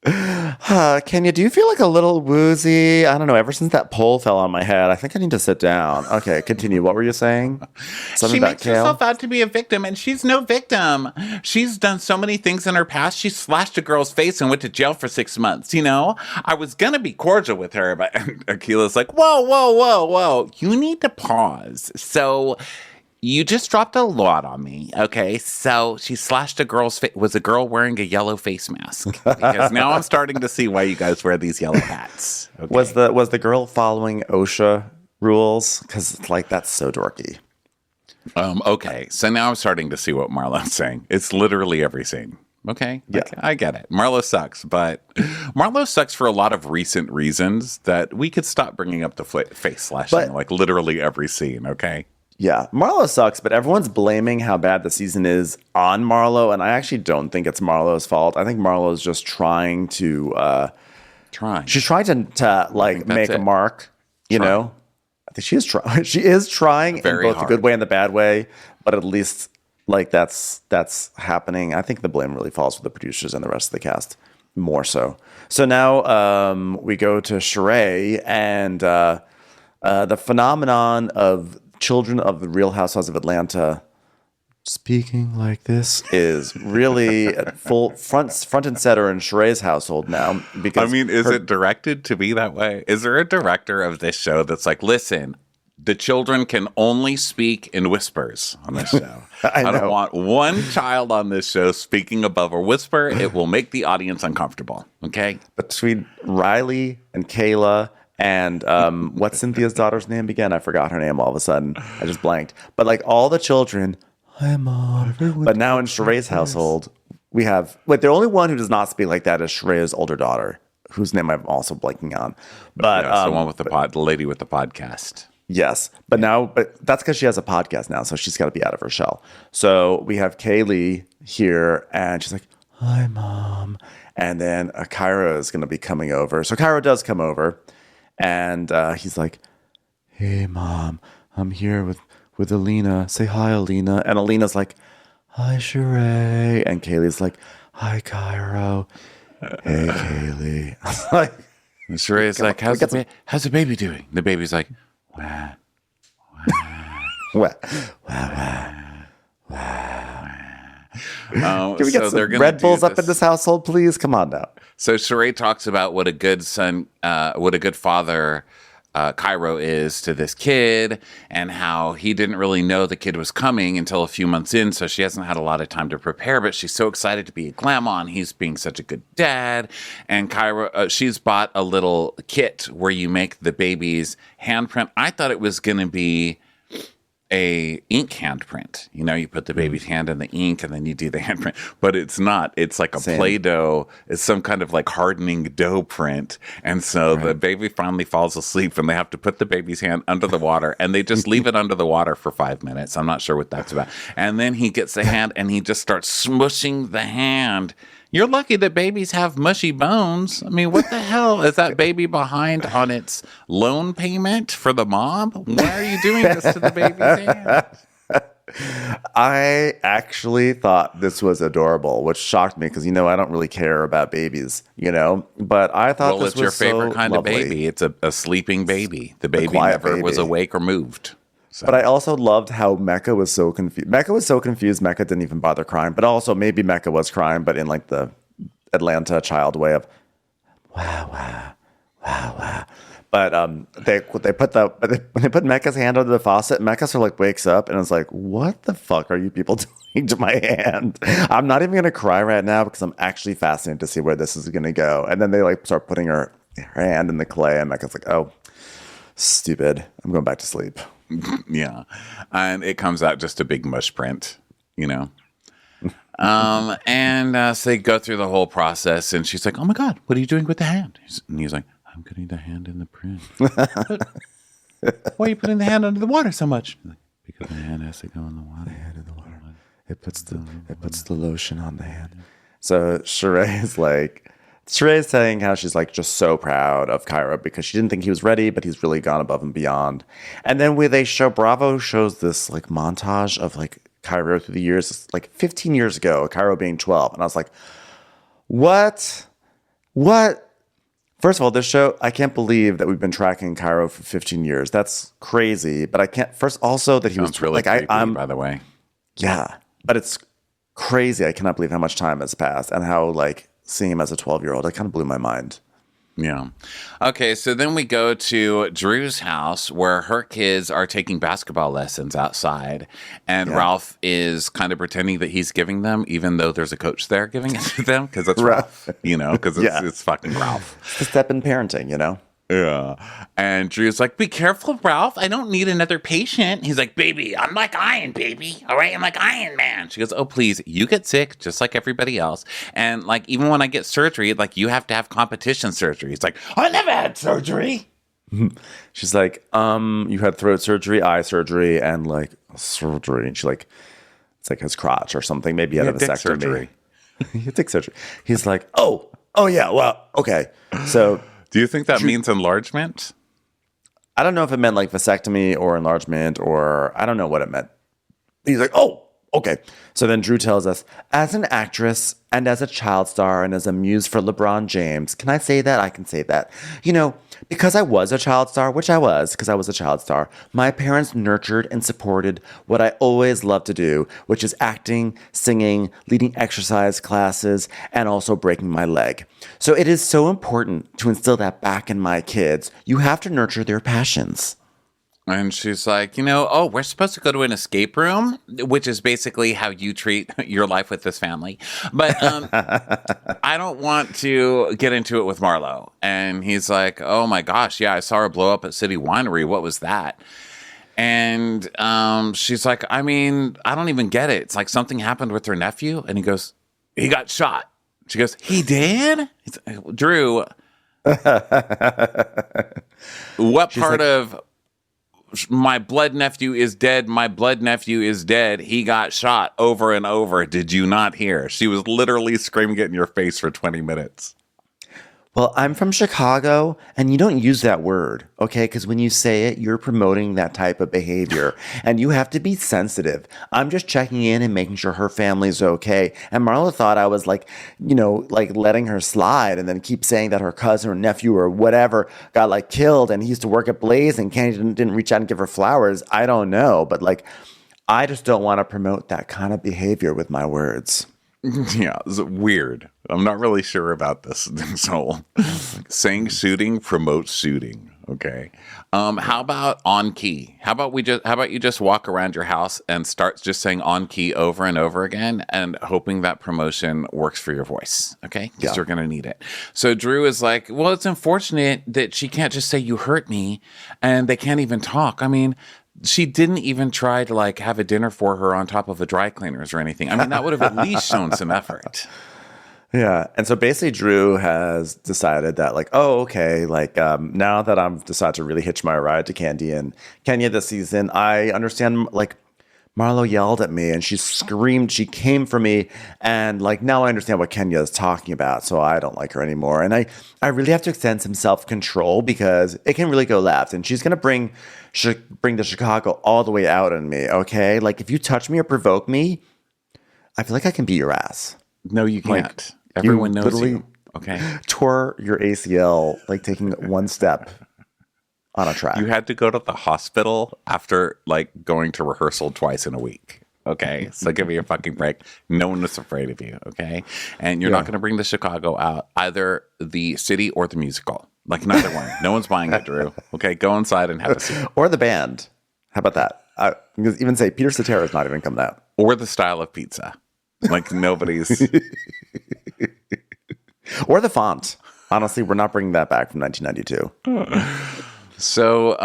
S2: Kenya, do you feel like a little woozy? I don't know. Ever since that pole fell on my head, I think I need to sit down. Okay, continue. What were you saying?
S1: She makes herself out to be a victim, and she's no victim. She's done so many things in her past. She slashed a girl's face and went to jail for 6 months. I was gonna be cordial with her, but Akila's like, whoa. You need to pause. So you just dropped a lot on me, okay? So she slashed a girl's face. Was a girl wearing a yellow face mask? Because now I'm starting to see why you guys wear these yellow hats. Okay?
S2: Was the girl following OSHA rules? Because like that's so dorky.
S1: Okay, so now I'm starting to see what Marlo's saying. It's literally every scene. Okay?
S2: Yeah.
S1: Okay, I get it. Marlo sucks, but Marlo sucks for a lot of recent reasons that we could stop bringing up the face slashing, like literally every scene, okay?
S2: Yeah, Marlo sucks, but everyone's blaming how bad the season is on Marlo, and I actually don't think it's Marlo's fault. I think Marlo's just trying to She's trying to like make a mark, you know. I think she is trying. She is trying in both the good way and the bad way, but at least like that's happening. I think the blame really falls with the producers and the rest of the cast more so. So now we go to Sheree and the phenomenon of children of the Real Housewives of Atlanta speaking like this is really at full front and center in Sheree's household now. Because
S1: is it directed to be that way? Is there a director of this show that's like, listen, the children can only speak in whispers on this show. I don't want one child on this show speaking above a whisper. It will make the audience uncomfortable. Okay.
S2: Between Riley and Kayla and what's Cynthia's daughter's name again? I forgot her name all of a sudden. I just blanked. But like all the children, hi mom. But now in Sheree's household, we have the only one who does not speak like that is Sheree's older daughter, whose name I'm also blanking on. But
S1: the one with the lady with the podcast.
S2: Yes, but that's because she has a podcast now, so she's got to be out of her shell. So we have Kaylee here, and she's like, hi mom. And then Cairo is going to be coming over. So Cairo does come over. And he's like, hey, Mom, I'm here with Alina. Say hi, Alina. And Alina's like, hi, Sheree. And Kaylee's like, hi, Cairo. Hey, Kaylee. Like,
S1: Sheree's like, how's the baby doing? The baby's like, wah,
S2: wah, wah, wah. Can we get some Red Bulls up in this household, please? Come on now.
S1: So Sheree talks about what a good son, what a good father Cairo is to this kid, and how he didn't really know the kid was coming until a few months in, so she hasn't had a lot of time to prepare, but she's so excited to be a grandma, and he's being such a good dad. And Cairo, she's bought a little kit where you make the baby's handprint. I thought it was going to be a ink handprint. You put the baby's hand in the ink and then you do the handprint, but it's not. It's like a Play-Doh. It's some kind of like hardening dough print. And so the baby finally falls asleep and they have to put the baby's hand under the water and they just leave it under the water for 5 minutes. I'm not sure what that's about. And then he gets the hand and he just starts smushing the hand. You're lucky that babies have mushy bones. I mean, what the hell? Is that baby behind on its loan payment for the mom? Why are you doing this to the baby's hand?
S2: I actually thought this was adorable, which shocked me because, I don't really care about babies, But I thought
S1: Well,
S2: this
S1: it's
S2: was
S1: your favorite
S2: so
S1: kind
S2: lovely.
S1: of baby. It's a sleeping baby. The baby
S2: quiet
S1: never was
S2: baby.
S1: awake or moved. So.
S2: But I also loved how Mecca was so confused. Mecca didn't even bother crying. But also maybe Mecca was crying, but in like the Atlanta child way of, wow, wow, wow, wow. But when they put Mecca's hand under the faucet, Mecca sort of like wakes up and is like, "What the fuck are you people doing to my hand?" I'm not even gonna cry right now because I'm actually fascinated to see where this is gonna go. And then they like start putting her hand in the clay, and Mecca's like, "Oh, stupid! I'm going back to sleep."
S1: Yeah, and it comes out just a big mush print, So they go through the whole process, and she's like, "Oh my God, what are you doing with the hand?" And he's like, "I'm putting the hand in the print." Why are you putting the hand under the water so much? Like, because the hand has to go in the water. The hand in the water.
S2: It puts the lotion on the hand. So Sheree's saying how she's like just so proud of Cairo because she didn't think he was ready, but he's really gone above and beyond. And then Bravo shows this like montage of like Cairo through the years. It's like 15 years ago, Cairo being 12. And I was like, what? First of all, this show, I can't believe that we've been tracking Cairo for 15 years. That's crazy. But I can't, first also that he was
S1: really
S2: like,
S1: creepy,
S2: I'm,
S1: by the way.
S2: Yeah, but it's crazy. I cannot believe how much time has passed and how like seeing him as a 12-year-old, it kind of blew my mind.
S1: Yeah. Okay, so then we go to Drew's house where her kids are taking basketball lessons outside, and Ralph is kind of pretending that he's giving them, even though there's a coach there giving it to them, because it's Ralph, because it's fucking Ralph.
S2: It's a step in parenting,
S1: Yeah. And Drew's like, "Be careful, Ralph. I don't need another patient." He's like, "Baby, I'm like Iron, baby. All right, I'm like Iron Man." She goes, "Oh, please, you get sick just like everybody else. And like, even when I get surgery, like you have to have competition surgery." He's like, "I never had surgery."
S2: She's like, you had throat surgery, eye surgery, and like surgery. And she's like, it's like his crotch or something. Maybe he had a vasectomy.
S1: Surgery.
S2: He had dick surgery. He's like, oh yeah, well, okay. So
S1: Do you think that means enlargement?
S2: I don't know if it meant like vasectomy or enlargement, or I don't know what it meant. He's like, oh, okay. So then Drew tells us, as an actress and as a child star and as a muse for LeBron James, can I say that? I can say that. Because I was a child star, which I was, because I was a child star, my parents nurtured and supported what I always loved to do, which is acting, singing, leading exercise classes, and also breaking my leg. So it is so important to instill that back in my kids. You have to nurture their passions.
S1: And she's like, we're supposed to go to an escape room, which is basically how you treat your life with this family. But I don't want to get into it with Marlo. And he's like, "Oh my gosh, yeah, I saw her blow up at City Winery. What was that?" And she's like, "I mean, I don't even get it. It's like something happened with her nephew." And he goes, "He got shot." She goes, "He did?" Drew, what part of "my blood nephew is dead, my blood nephew is dead, he got shot" over and over did you not hear? She was literally screaming it in your face for 20 minutes.
S2: Well, I'm from Chicago, and you don't use that word, okay? Because when you say it, you're promoting that type of behavior, and you have to be sensitive. I'm just checking in and making sure her family's okay. And Marla thought I was like, like letting her slide, and then keep saying that her cousin or nephew or whatever got like killed, and he used to work at Blaze, and Kandi didn't reach out and give her flowers. I don't know, but like, I just don't want to promote that kind of behavior with my words.
S1: Yeah, it's weird. I'm not really sure about this whole saying shooting promotes shooting. Okay. How about on key? How about you just walk around your house and start just saying on key over and over again and hoping that promotion works for your voice. Okay. Because you're going to need it. So Drew is like, "Well, it's unfortunate that she can't just say you hurt me and they can't even talk. I mean, she didn't even try to like have a dinner for her on top of a dry cleaners or anything. I mean, that would have at least shown some effort."
S2: Yeah. And so basically Drew has decided that like, oh, okay, like now that I've decided to really hitch my ride to Kandi and Kenya this season, I understand like Marlo yelled at me and she screamed. She came for me. And like, now I understand what Kenya is talking about. So I don't like her anymore. And I really have to extend some self-control because it can really go left. And she's going to bring the Chicago all the way out on me. Okay. Like if you touch me or provoke me, I feel like I can beat your ass.
S1: No, you can't. Everyone knows
S2: literally
S1: you. Okay.
S2: Tore your ACL like taking one step on a track.
S1: You had to go to the hospital after like going to rehearsal twice in a week. Okay. So give me a fucking break. No one was afraid of you. Okay. And you're not going to bring the Chicago out, either the city or the musical. Like neither one. No one's buying it, Drew. Okay. Go inside and have a seat.
S2: Or the band. How about that? I even say Peter Cetera is not even coming out.
S1: Or the style of pizza. Like nobody's.
S2: Or the font. Honestly, we're not bringing that back from 1992.
S1: So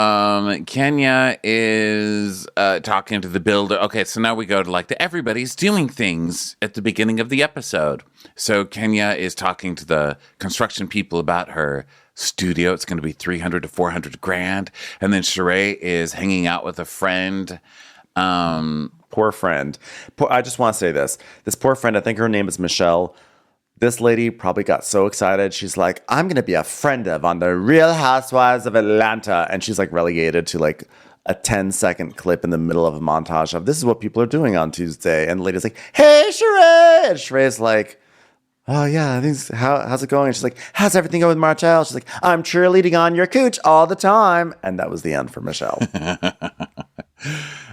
S1: Kenya is talking to the builder. Okay, so now we go to like the everybody's doing things at the beginning of the episode. So Kenya is talking to the construction people about her studio. It's going to be 300 to 400 grand. And then Sheree is hanging out with a friend.
S2: Poor friend. I just want to say this. This poor friend, I think her name is Michelle. This lady probably got so excited. She's like, I'm going to be a friend of on the Real Housewives of Atlanta. And she's like relegated to like a 10-second clip in the middle of a montage of this is what people are doing on Tuesday. And the lady's like, hey, Sheree. And Sheree's like, oh, yeah, how's it going? And she's like, how's everything going with Martell? She's like, I'm cheerleading on your cooch all the time. And that was the end for Michelle.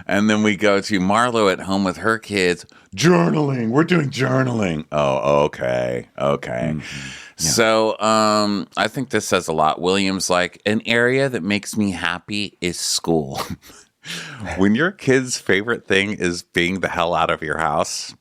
S1: And then we go to Marlo at home with her kids. Journaling. We're doing journaling. Oh, okay. Okay. Mm-hmm. Yeah. So I think this says a lot. William's like, an area that makes me happy is school. When your kid's favorite thing is being the hell out of your house,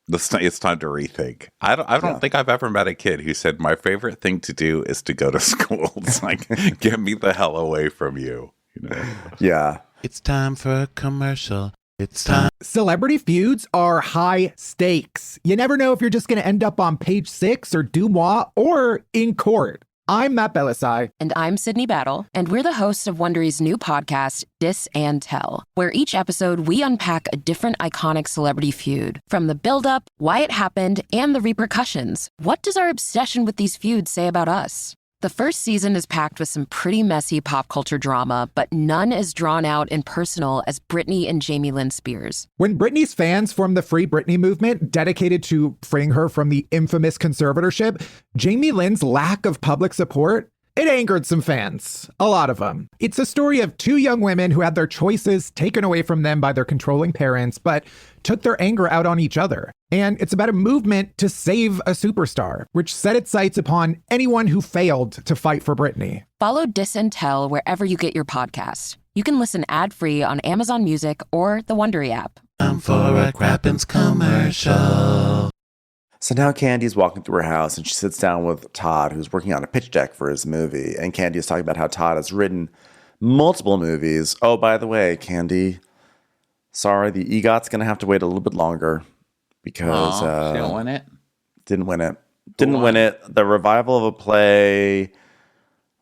S1: it's time to rethink. I don't think I've ever met a kid who said, my favorite thing to do is to go to school. It's like, get me the hell away from you. You know?
S2: Yeah.
S1: It's time for a commercial. It's time.
S5: Celebrity feuds are high stakes. You never know if you're just going to end up on page 6 or Dumois or in court. I'm Matt Belisai.
S6: And I'm Sydney Battle. And we're the hosts of Wondery's new podcast, Dis and Tell, where each episode we unpack a different iconic celebrity feud. From the buildup, why it happened, and the repercussions. What does our obsession with these feuds say about us? The first season is packed with some pretty messy pop culture drama, but none as drawn out and personal as Britney and Jamie Lynn Spears.
S5: When Britney's fans formed the Free Britney movement, dedicated to freeing her from the infamous conservatorship, Jamie Lynn's lack of public support, it angered some fans. A lot of them. It's a story of two young women who had their choices taken away from them by their controlling parents, but took their anger out on each other. And it's about a movement to save a superstar, which set its sights upon anyone who failed to fight for Britney.
S6: Follow Dis and Tell wherever you get your podcasts. You can listen ad-free on Amazon Music or the Wondery app.
S1: I'm for a Crappens commercial.
S2: So now Candy's walking through her house and she sits down with Todd, who's working on a pitch deck for his movie. And Candy is talking about how Todd has written multiple movies. Oh, by the way, Candy, sorry, the EGOT's going to have to wait a little bit longer because...
S1: she didn't win it?
S2: Didn't win it. Didn't win it. The revival of a play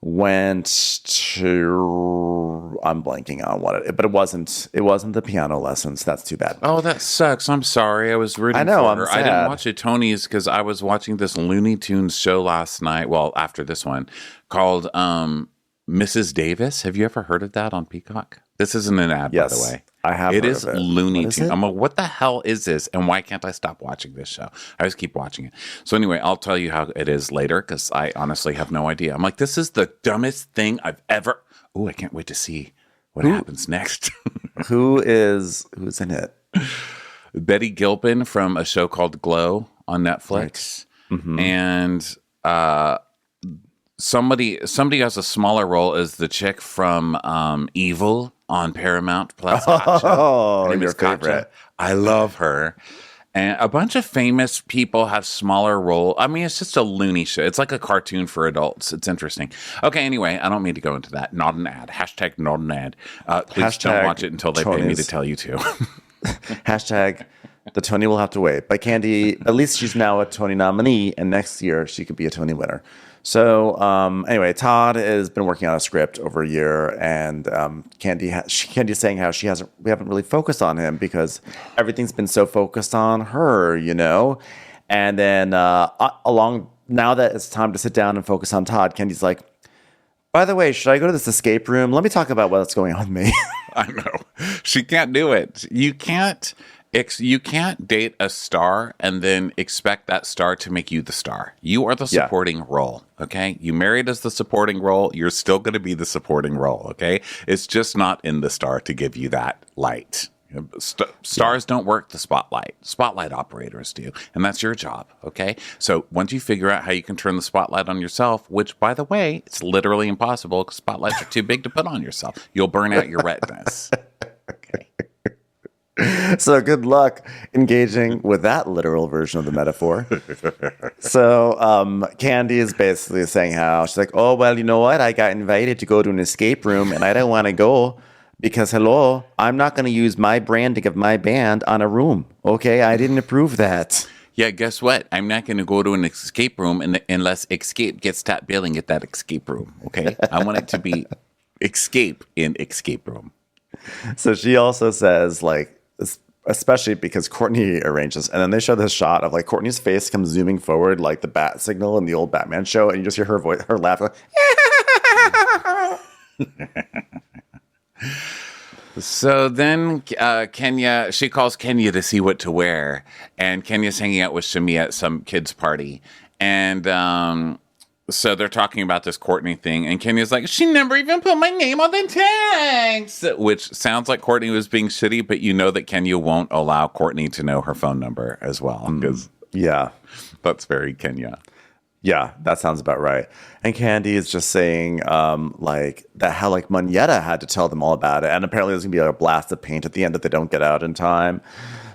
S2: went to... I'm blanking on what it... But it wasn't the piano lessons. That's too bad.
S1: Oh, that sucks. I'm sorry. I was rooting for her. I didn't watch it, Tony's, because I was watching this Looney Tunes show last night. Well, after this one, called Mrs. Davis. Have you ever heard of that on Peacock? This isn't an ad, by the way.
S2: I have.
S1: It is Looney Tunes. I'm
S2: like,
S1: what the hell is this? And why can't I stop watching this show? I just keep watching it. So anyway, I'll tell you how it is later because I honestly have no idea. I'm like, this is the dumbest thing I've ever. Oh, I can't wait to see what happens next.
S2: Who's in it?
S1: Betty Gilpin from a show called Glow on Netflix,
S2: right. Mm-hmm.
S1: And somebody has a smaller role as the chick from Evil on Paramount Plus.
S2: Oh, your favorite.
S1: I love her. And a bunch of famous people have smaller role. I mean, it's just a loony show. It's like a cartoon for adults. It's interesting. Okay, anyway, I don't mean to go into that. Not an ad. Hashtag not an ad. Please don't watch it until they pay me to tell you to.
S2: Hashtag the Tony will have to wait. But Candy, at least she's now a Tony nominee, and next year she could be a Tony winner. So anyway, Todd has been working on a script over a year, and Candy's saying how we haven't really focused on him because everything's been so focused on her, you know. And then now that it's time to sit down and focus on Todd, Candy's like, by the way, should I go to this escape room? Let me talk about what's going on with me.
S1: I know. She can't do it. You can't date a star and then expect that star to make you the star. You are the supporting role, okay? You married as the supporting role. You're still going to be the supporting role, okay? It's just not in the star to give you that light. Stars don't work the spotlight. Spotlight operators do. And that's your job, okay? So once you figure out how you can turn the spotlight on yourself, which, by the way, it's literally impossible because spotlights are too big to put on yourself. You'll burn out your retinas. Okay.
S2: So good luck engaging with that literal version of the metaphor. So Kandi is basically saying how she's like, oh, well, you know what? I got invited to go to an escape room and I don't want to go. Because, hello, I'm not going to use my branding of my band on a room. Okay, I didn't approve that.
S1: Yeah, guess what? I'm not going to go to an escape room unless Escape gets top billing at that escape room. Okay, I want it to be Escape in escape room.
S2: So she also says, like, especially because Courtney arranges, and then they show this shot of like Courtney's face comes zooming forward, like the bat signal in the old Batman show, and you just hear her voice, her laugh.
S1: So then Kenya, she calls Kenya to see what to wear. And Kenya's hanging out with Shami at some kid's party. And so they're talking about this Courtney thing. And Kenya's like, she never even put my name on the text. Which sounds like Courtney was being shitty, but you know that Kenya won't allow Courtney to know her phone number as well. Because that's very Kenya.
S2: Yeah, that sounds about right. And Kandi is just saying like that how like Moneta had to tell them all about it. And apparently there's going to be like a blast of paint at the end if they don't get out in time.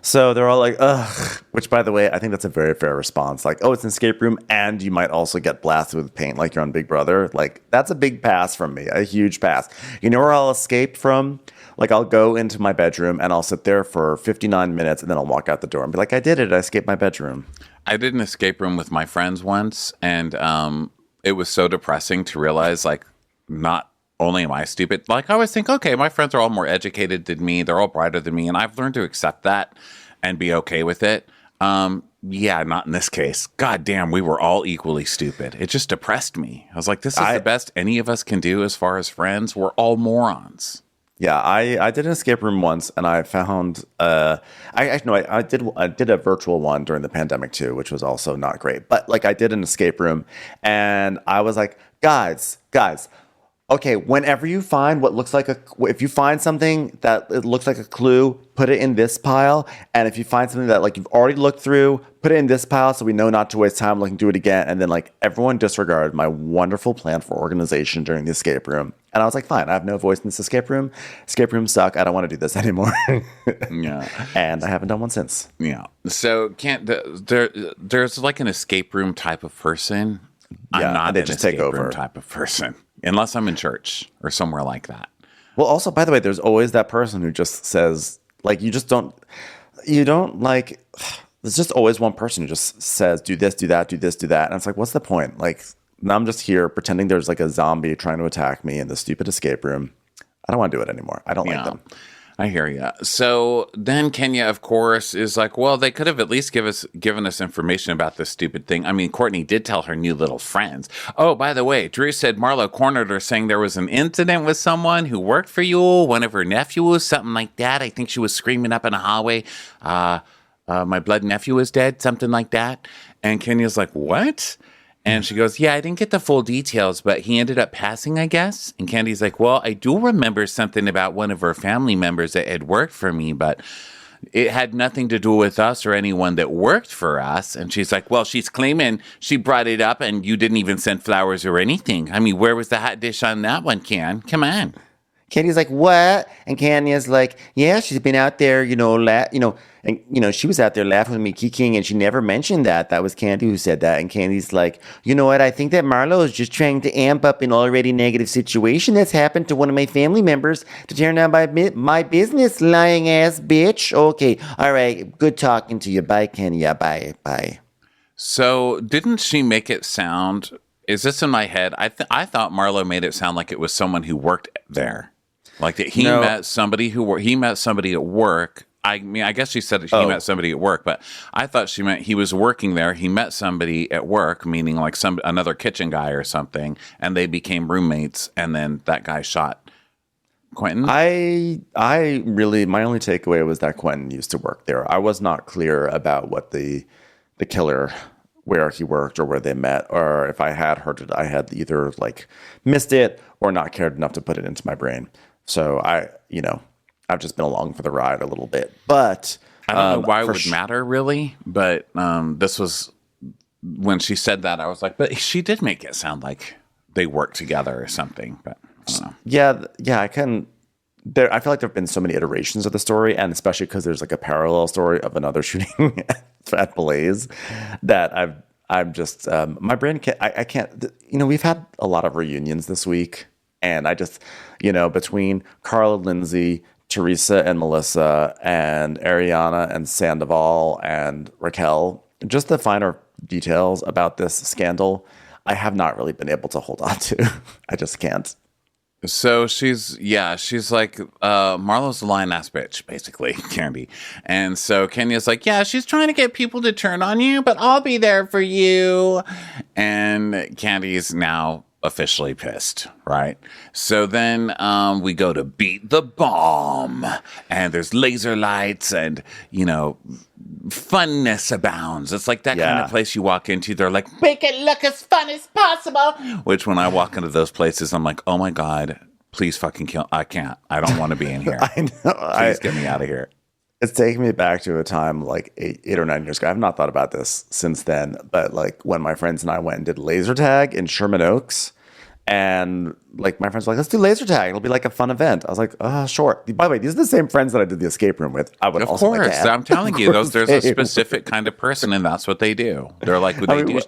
S2: So they're all like, ugh. Which, by the way, I think that's a very fair response. Like, oh, it's an escape room and you might also get blasted with paint like you're on Big Brother. Like, that's a big pass from me, a huge pass. You know where I'll escape from? Like, I'll go into my bedroom and I'll sit there for 59 minutes and then I'll walk out the door and be like, I did it. I escaped my bedroom.
S1: I did an escape room with my friends once, and it was so depressing to realize, like, not only am I stupid, like, I always think, okay, my friends are all more educated than me, they're all brighter than me, and I've learned to accept that and be okay with it. Yeah, not in this case. God damn, we were all equally stupid. It just depressed me. I was like, this is the best any of us can do as far as friends. We're all morons.
S2: Yeah, I did an escape room once, and I found I did a virtual one during the pandemic too, which was also not great. But like I did an escape room, and I was like, guys, okay, whenever you find what looks like if you find something that it looks like a clue, put it in this pile, and if you find something that like you've already looked through, put it in this pile so we know not to waste time looking do it again. And then like everyone disregarded my wonderful plan for organization during the escape room. And I was like, fine, I have no voice in this escape room. Escape rooms suck. I don't want to do this anymore.
S1: Yeah.
S2: And I haven't done one since.
S1: Yeah. So there's like an escape room type of person. I'm not an escape room type of person. Unless I'm in church or somewhere like that.
S2: Well, also, by the way, there's always that person who just says, like, there's just always one person who just says, do this, do that, do this, do that. And it's like, what's the point? Like, now I'm just here pretending there's like a zombie trying to attack me in the stupid escape room. I don't want to do it anymore. I don't like them.
S1: I hear you. So then Kenya, of course, is like, well, they could have at least given us information about this stupid thing. I mean, Courtney did tell her new little friends. Oh, by the way, Drew said Marlo cornered her saying there was an incident with someone who worked for you, one of her nephews, something like that. I think she was screaming up in a hallway, my blood nephew is dead, something like that. And Kenya's like, what? And she goes, yeah, I didn't get the full details, but he ended up passing, I guess. And Candy's like, well, I do remember something about one of her family members that had worked for me, but it had nothing to do with us or anyone that worked for us. And she's like, well, she's claiming she brought it up and you didn't even send flowers or anything. I mean, where was the hot dish on that one, Can? Come on.
S2: Candy's like, what? And Kenya's like, yeah, she's been out there, she was out there laughing with me, kikiing, and she never mentioned that. That was Kandi who said that. And Candy's like, you know what? I think that Marlo is just trying to amp up an already negative situation that's happened to one of my family members to tear down my business, lying ass bitch. Okay, all right, good talking to you. Bye, Kenya. Bye.
S1: So didn't she make it sound is this in my head? I thought Marlo made it sound like it was someone who worked there, like that he met somebody he met somebody at work. I mean, I guess she said that he met somebody at work, but I thought she meant he was working there. He met somebody at work, meaning like another kitchen guy or something, and they became roommates. And then that guy shot Quentin.
S2: I really, my only takeaway was that Quentin used to work there. I was not clear about what the killer, where he worked or where they met, or if I had heard it, I had either like missed it or not cared enough to put it into my brain. So I've just been along for the ride a little bit, but
S1: I don't know why it would matter really. But this was when she said that, I was like, but she did make it sound like they worked together or something. But I don't know.
S2: Yeah, I can. I feel like there've been so many iterations of the story, and especially because there's like a parallel story of another shooting at Blaze that I'm just my brain can't. I can't. We've had a lot of reunions this week, and I just between Carla, Lindsay, Teresa and Melissa, and Ariana and Sandoval and Raquel, just the finer details about this scandal, I have not really been able to hold on to. I just can't.
S1: So she's like, Marlo's a lying ass bitch, basically, Kandi. And so Kenya's like, yeah, she's trying to get people to turn on you, but I'll be there for you. And Candy's now officially pissed, right? So then we go to beat the bomb, and there's laser lights, and funness abounds. It's like that kind of place you walk into. They're like, make it look as fun as possible. Which when I walk into those places, I'm like, oh my god, please fucking kill. I can't. I don't want to be in here.
S2: I know.
S1: Please get me out of here.
S2: It's taking me back to a time like eight or 9 years ago. I've not thought about this since then, but like when my friends and I went and did laser tag in Sherman Oaks, and like my friends were like, let's do laser tag. It'll be like a fun event. I was like, sure. By the way, these are the same friends that I did the escape room with. I would
S1: of
S2: also
S1: course.
S2: like to
S1: I'm telling you, there's a specific kind of person, and that's what they do. They're like,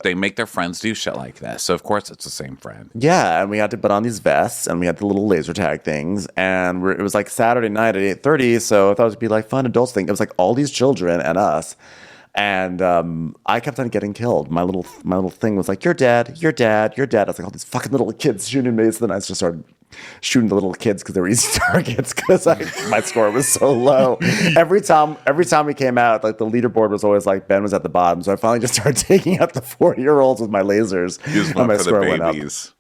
S1: they make their friends do shit like that. So of course it's the same friend.
S2: Yeah, and we had to put on these vests, and we had the little laser tag things, and it was like Saturday night at 8:30. So I thought it would be like fun adults thing. It was like all these children and us. And I kept on getting killed. My little thing was like, you're dead, you're dead, you're dead. I was like, all these fucking little kids shooting me. So then I just started shooting the little kids because they were easy targets because my score was so low. Every time we came out, like the leaderboard was always like Ben was at the bottom. So I finally just started taking out the 4-year-olds with my lasers.
S1: And my score went up.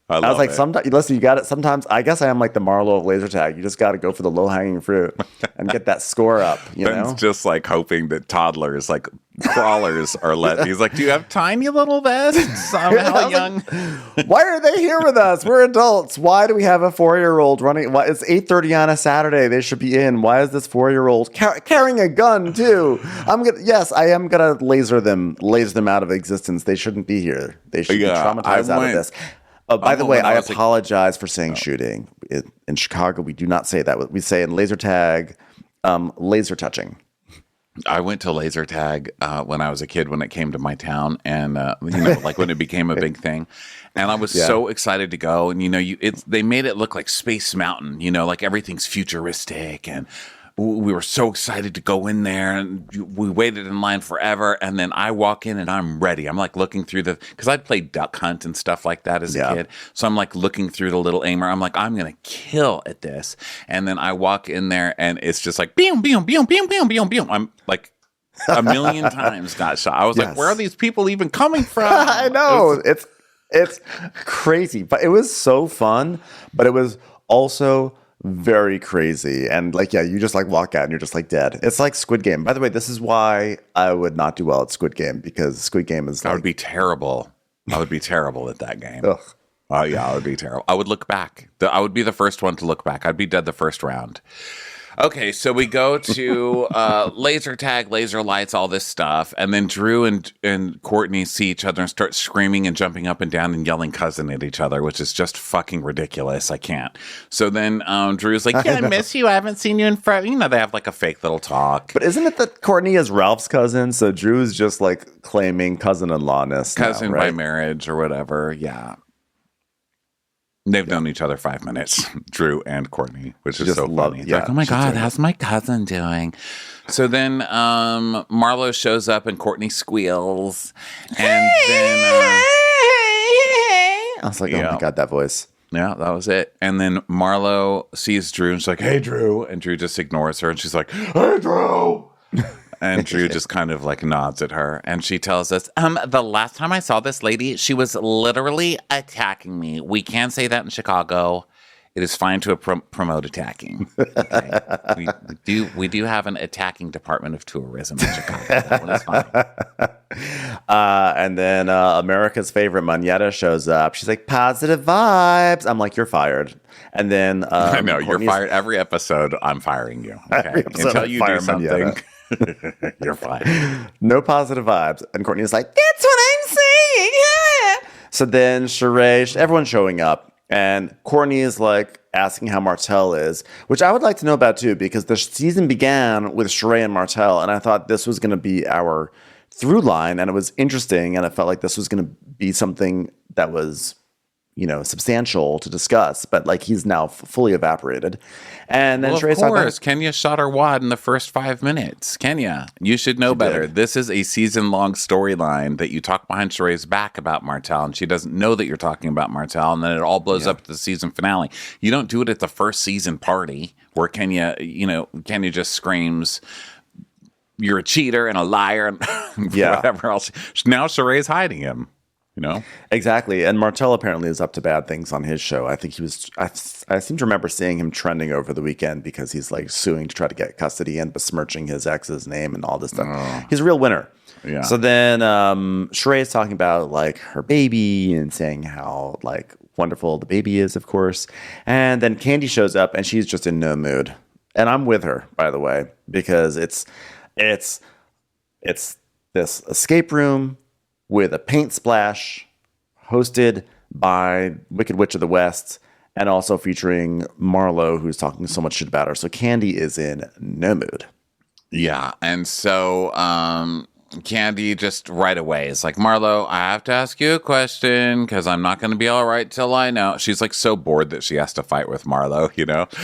S2: I was like, sometimes, listen, you got it. Sometimes I guess I am like the Marlo of laser tag. You just got to go for the low hanging fruit and get that score up.
S1: Ben's just like hoping that toddlers, like crawlers, are let. He's like, do you have tiny little vests? I'm how young.
S2: Like, why are they here with us? We're adults. Why do we have a 4-year-old running? Why, it's 8:30 on a Saturday. They should be in. Why is this 4-year-old carrying a gun too? I am gonna laser them out of existence. They shouldn't be here. They should be traumatized out of this. Oh, by the way, I apologize for saying shooting. In Chicago, we do not say that. We say in laser tag, laser touching.
S1: I went to laser tag when I was a kid when it came to my town, and like when it became a big thing. And I was so excited to go. And they made it look like Space Mountain. Like everything's futuristic, and we were so excited to go in there, and we waited in line forever. And then I walk in and I'm ready. I'm like looking through because I'd played duck hunt and stuff like that as a kid. So I'm like looking through the little aimer. I'm like, I'm going to kill at this. And then I walk in there and it's just like, boom, boom, boom, boom, boom, boom, boom. I'm like a million times got shot. I was like, where are these people even coming from?
S2: I know. It's crazy, but it was so fun, but it was also very crazy. And like, you just like walk out and you're just like dead. It's like Squid Game. By the way, this is why I would not do well at Squid Game, because Squid Game is
S1: I would be terrible. I would be terrible at that game.
S2: Ugh.
S1: Oh yeah, I would be terrible. I would look back. I would be the first one to look back. I'd be dead the first round. Okay, so we go to laser tag, laser lights, all this stuff. And then Drew and Courtney see each other and start screaming and jumping up and down and yelling cousin at each other, which is just fucking ridiculous. I can't. So then Drew's like, I miss you. I haven't seen you in forever. They have like a fake little talk.
S2: But isn't it that Courtney is Ralph's cousin? So Drew's just like claiming cousin-in-lawness.
S1: Cousin
S2: now, right?
S1: by marriage or whatever. Yeah. They've known each other 5 minutes, Drew and Courtney, which is so funny. It's like, oh my God, how's my cousin doing? So then Marlo shows up and Courtney squeals. And then
S2: I was like, oh my God, that voice.
S1: Yeah, that was it. And then Marlo sees Drew and she's like, hey, Drew. And Drew just ignores her and she's like, hey, Drew. And Drew just kind of like nods at her. And she tells us, the last time I saw this lady, she was literally attacking me. We can say that in Chicago. It is fine to promote attacking. Okay? we do have an attacking department of tourism in Chicago. That one is fine.
S2: And then America's favorite Manetta shows up. She's like, positive vibes. I'm like, you're fired. And then
S1: I know you're fired every episode. I'm firing you. Okay, until you do something. You're fine.
S2: No positive vibes. And Courtney's like, that's what I'm saying. So then Sheree, everyone's showing up. And Courtney is like asking how Martell is, which I would like to know about too, because the season began with Sheree and Martell. And I thought this was going to be our through line. And it was interesting. And I felt like this was going to be something that was, substantial to discuss, but like he's now fully evaporated. And then
S1: Sheree's of course, Kenya shot her wad in the first 5 minutes. Kenya, you should know better. This is a season-long storyline that you talk behind Sheree's back about Martell, and she doesn't know that you're talking about Martell, and then it all blows up at the season finale. You don't do it at the first season party where Kenya just screams, you're a cheater and a liar and whatever else. Now Sheree's hiding him.
S2: Exactly. And Martell apparently is up to bad things on his show. I think I seem to remember seeing him trending over the weekend because he's like suing to try to get custody and besmirching his ex's name and all this stuff. He's a real winner. Yeah. So then Sheree is talking about like her baby and saying how like wonderful the baby is, of course. And then Kandi shows up and she's just in no mood. And I'm with her, by the way, because it's this escape room with a paint splash hosted by Wicked Witch of the West and also featuring Marlo, who's talking so much shit about her. So Kandi is in no mood.
S1: Yeah. And so Kandi just right away is like, Marlo, I have to ask you a question because I'm not going to be all right till I know. She's like so bored that she has to fight with Marlo,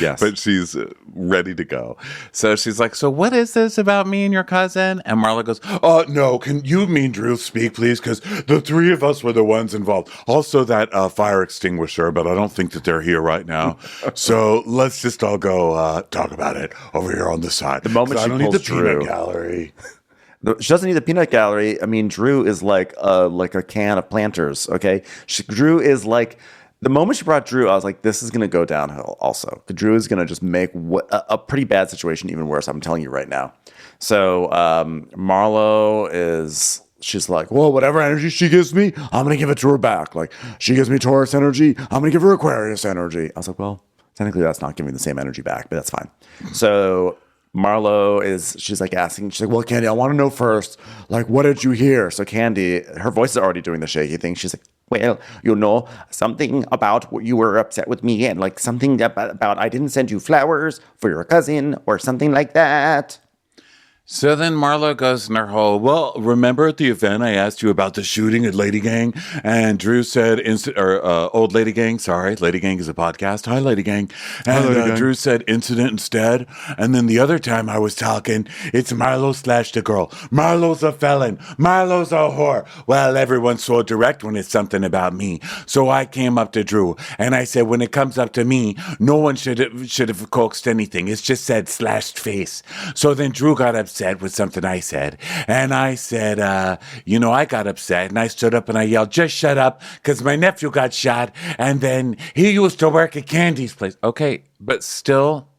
S2: Yes.
S1: But she's ready to go. So she's like, so what is this about me and your cousin? And Marlo goes, no, can you mean Drew speak, please? Because the three of us were the ones involved. Also that fire extinguisher, but I don't think that they're here right now. So let's just all go talk about it over here on the side.
S2: The moment she pulls Drew.
S1: Peanut gallery.
S2: She doesn't need the peanut gallery. I mean, Drew is like a can of Planters, okay? Drew is like, the moment she brought Drew, I was like, this is going to go downhill also. Drew is going to just make a pretty bad situation even worse. I'm telling you right now. So Marlo she's like, well, whatever energy she gives me, I'm going to give it to her back. Like, she gives me Taurus energy, I'm going to give her Aquarius energy. I was like, well, technically that's not giving the same energy back, but that's fine. So Marlo she's like, well, Kandi, I want to know first, like, what did you hear? So Kandi, her voice is already doing the shaky thing. She's like, well, something about you were upset with me and like something about I didn't send you flowers for your cousin or something like that.
S1: So then Marlo goes in her whole, well, remember at the event I asked you about the shooting at Lady Gang? And Drew said, Old Lady Gang, sorry, Lady Gang is a podcast. Hi, Lady Gang. And Drew said incident instead. And then the other time I was talking, it's Marlo / the girl. Marlo's a felon. Marlo's a whore. Well, everyone's so direct when it's something about me. So I came up to Drew and I said, when it comes up to me, no one should have coaxed anything. It's just said slashed face. So then Drew got upset with something I said. And I said, I got upset and I stood up and I yelled, just shut up, because my nephew got shot and then he used to work at Candy's place. Okay, but still,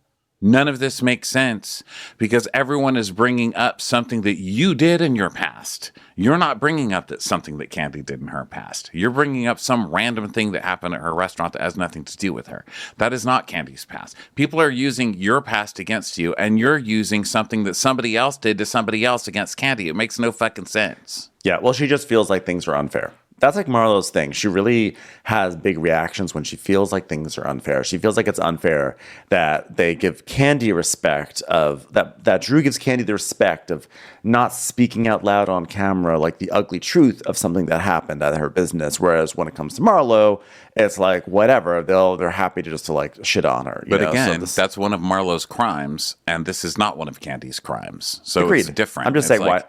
S1: none of this makes sense because everyone is bringing up something that you did in your past. You're not bringing up something that Kandi did in her past. You're bringing up some random thing that happened at her restaurant that has nothing to do with her. That is not Candy's past. People are using your past against you, and you're using something that somebody else did to somebody else against Kandi. It makes no fucking sense.
S2: Yeah, well, she just feels like things are unfair. That's like Marlo's thing. She really has big reactions when she feels like things are unfair. She feels like it's unfair that they give Kandi respect of that Drew gives Kandi the respect of not speaking out loud on camera like the ugly truth of something that happened at her business. Whereas when it comes to Marlo, it's like whatever. They're happy to just like shit on her.
S1: But again, that's one of Marlo's crimes, and this is not one of Candy's crimes. So
S2: agreed.
S1: It's different.
S2: I'm just saying why.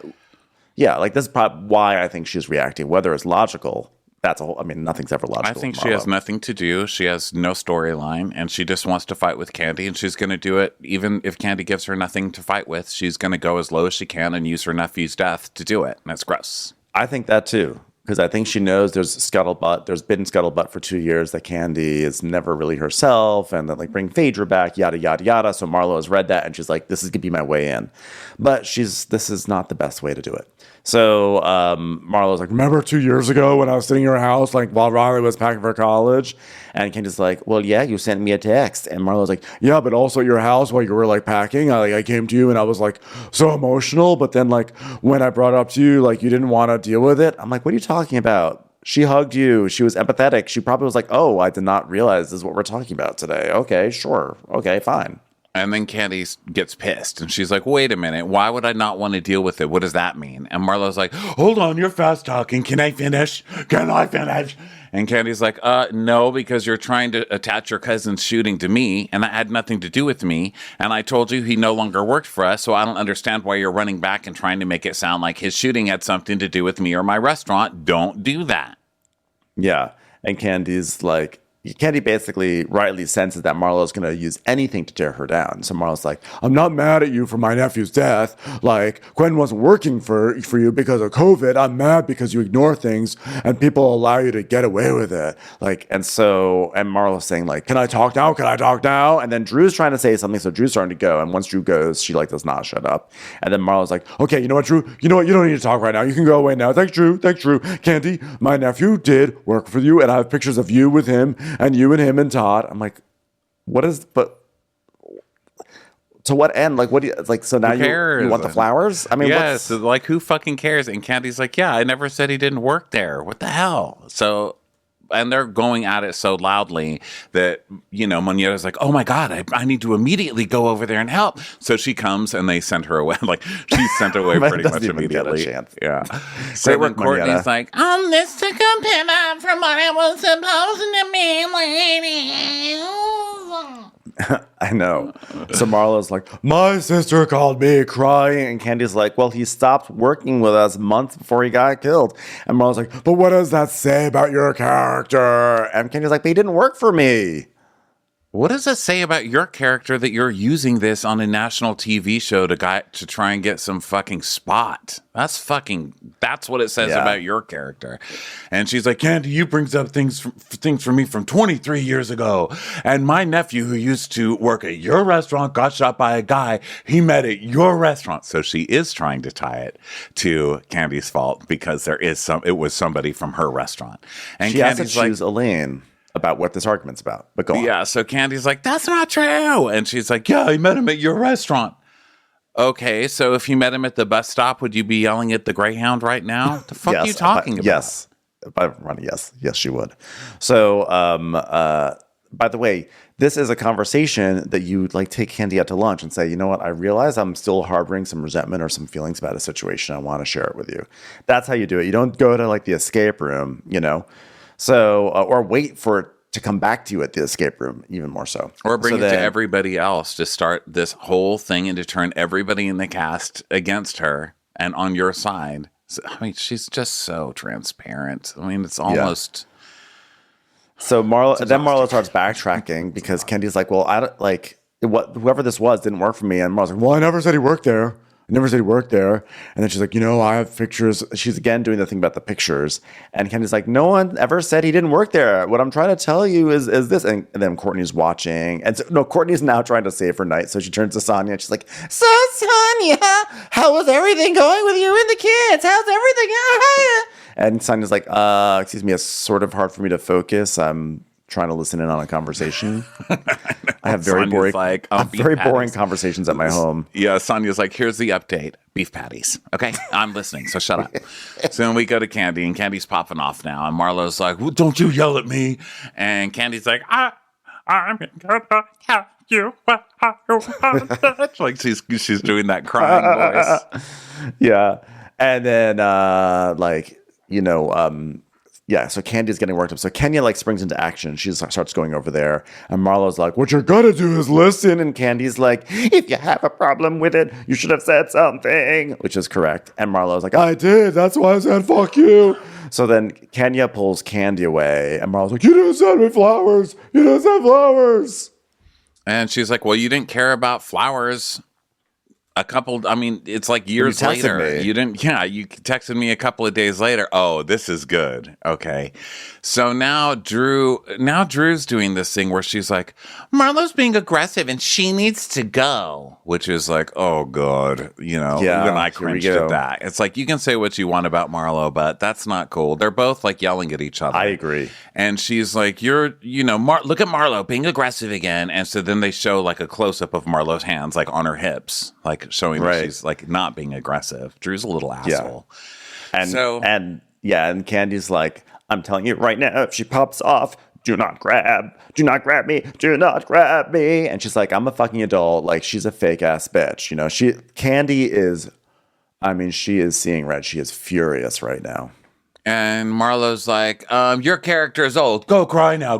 S2: Yeah, like this is probably why I think she's reacting. Whether it's logical, that's a whole. I mean, nothing's ever logical.
S1: I think
S2: with
S1: she has
S2: Marlo.
S1: nothing to do. She has no storyline, and she just wants to fight with Kandi, and she's going to do it even if Kandi gives her nothing to fight with. She's going to go as low as she can and use her nephew's death to do it, and that's gross.
S2: I think that too. Because I think she knows there's scuttlebutt. There's been scuttlebutt for 2 years that Kandi is never really herself, and then like bring Phaedra back, yada yada yada. So Marlo has read that, and she's like, "This is gonna be my way in," but this is not the best way to do it. So Marlo's like, "Remember 2 years ago when I was sitting in your house, like while Riley was packing for college?" And Kandi's like, "Well, yeah, you sent me a text." And Marlo's like, "Yeah, but also at your house while you were like packing, I came to you and I was like so emotional. But then like when I brought it up to you, like you didn't want to deal with it." I'm like, "What are you talking about? She hugged you. She was empathetic. She probably was like, oh, I did not realize this is what we're talking about today. Okay, sure. Okay, fine."
S1: And then Candy gets pissed, and she's like, "Wait a minute, why would I not want to deal with it? What does that mean?" And Marlo's like, "Hold on, you're fast talking. Can I finish? Can I finish?" And Candy's like, no, because you're trying to attach your cousin's shooting to me, and that had nothing to do with me. And I told you he no longer worked for us, so I don't understand why you're running back and trying to make it sound like his shooting had something to do with me or my restaurant. Don't do that.
S2: Yeah. And Candy's like, Kandi basically rightly senses that Marlo's going to use anything to tear her down. So Marlo's like, "I'm not mad at you for my nephew's death. Like, Gwen wasn't working for you because of COVID. I'm mad because you ignore things and people allow you to get away with it." Like, and Marlo's saying like, "Can I talk now? Can I talk now?" And then Drew's trying to say something. So Drew's starting to go. And once Drew goes, she like does not shut up. And then Marlo's like, "Okay, you know what, Drew? You know what? You don't need to talk right now. You can go away now. Thanks, Drew. Thanks, Drew. Kandi, my nephew did work for you. And I have pictures of you with him and you and him and Todd." I'm like, but to what end? Like, what do you, like, so now you want the flowers? I mean,
S1: yes, like, who fucking cares? And Candy's like, "Yeah, I never said he didn't work there. What the hell?" So, and they're going at it so loudly that, Moneta's like, "Oh my God, I need to immediately go over there and help." So she comes and they send her away. Like, she's sent away pretty much immediately. Yeah. So then Courtney's like, "This took a pivot from what it was supposed to be, lady."
S2: I know. So Marlo's like, "My sister called me crying." And Candy's like, "Well, he stopped working with us months before he got killed." And Marlo's like, "But what does that say about your character?" And Candy's like, "But he didn't work for me."
S1: What does it say about your character that you're using this on a national TV show to try and get some fucking spot? That's what it says about your character. And she's like, "Kandi, you brings up things for me from 23 years ago. And my nephew who used to work at your restaurant got shot by a guy he met at your restaurant." So she is trying to tie it to Candy's fault because it was somebody from her restaurant. And
S2: she has to
S1: Candy's like,
S2: choose a lane about what this argument's about. But go on.
S1: Yeah, so Candy's like, "That's not true." And she's like, "Yeah, I met him at your restaurant." Okay, so if you met him at the bus stop, would you be yelling at the Greyhound right now? The fuck are you talking about?
S2: Yes. If I were running, yes. Yes, she would. So, by the way, this is a conversation that you like take Kandi out to lunch and say, "You know what? I realize I'm still harboring some resentment or some feelings about a situation. I want to share it with you." That's how you do it. You don't go to like the escape room, So, or wait for it to come back to you at the escape room, even more so.
S1: Or bring it to everybody else to start this whole thing and to turn everybody in the cast against her and on your side. So, I mean, she's just so transparent. I mean, it's almost...
S2: So Marlo starts backtracking because Candy's like, "Well, I don't like whoever this was didn't work for me." And Marlo's like, "Well, I never said he worked there. I never said he worked there." And then she's like, "I have pictures." She's again doing the thing about the pictures. And Candy's like, "No one ever said he didn't work there. What I'm trying to tell you is this." And then Courtney's watching. And so, Courtney's now trying to save her night. So she turns to Sonia and she's like, "So, Sonia, how was everything going with you and the kids? How's everything?" And Sonia's like, "Excuse me, it's sort of hard for me to focus. I'm trying to listen in on a conversation." I have very boring conversations at my home.
S1: Yeah, Sonia's like, "Here's the update. Beef patties." Okay, I'm listening, so shut up. So then we go to Kandi, and Candy's popping off now. And Marlo's like, "Well, don't you yell at me." And Candy's like, I'm gonna tell you what I want." Like she's doing that crying voice.
S2: Yeah. And then, Yeah, so Candy's getting worked up. So Kenya like springs into action. She starts going over there. And Marlo's like, what you're gonna do is listen. And Candy's like, if you have a problem with it, you should have said something, which is correct. And Marlo's like, I did. That's why I said fuck you. So then Kenya pulls Candy away. And Marlo's like, you didn't send me flowers. You didn't send flowers.
S1: And she's like, well, you didn't care about flowers. It's like years later.
S2: Me.
S1: You texted me a couple of days later. Oh, this is good. Okay. So now Drew's doing this thing where she's like, Marlo's being aggressive and she needs to go, which is like, oh God, even I cringed at that. It's like, you can say what you want about Marlo, but that's not cool. They're both like yelling at each other.
S2: I agree.
S1: And she's like, look at Marlo being aggressive again. And so then they show like a close up of Marlo's hands, like on her hips, like showing that she's like not being aggressive. Drew's a little asshole.
S2: And Candy's like, I'm telling you right now, if she pops off, do not grab me. And she's like, I'm a fucking adult. Like, she's a fake ass bitch. Candy is, she is seeing red. She is furious right now.
S1: And Marlo's like, your character is old. Go cry now.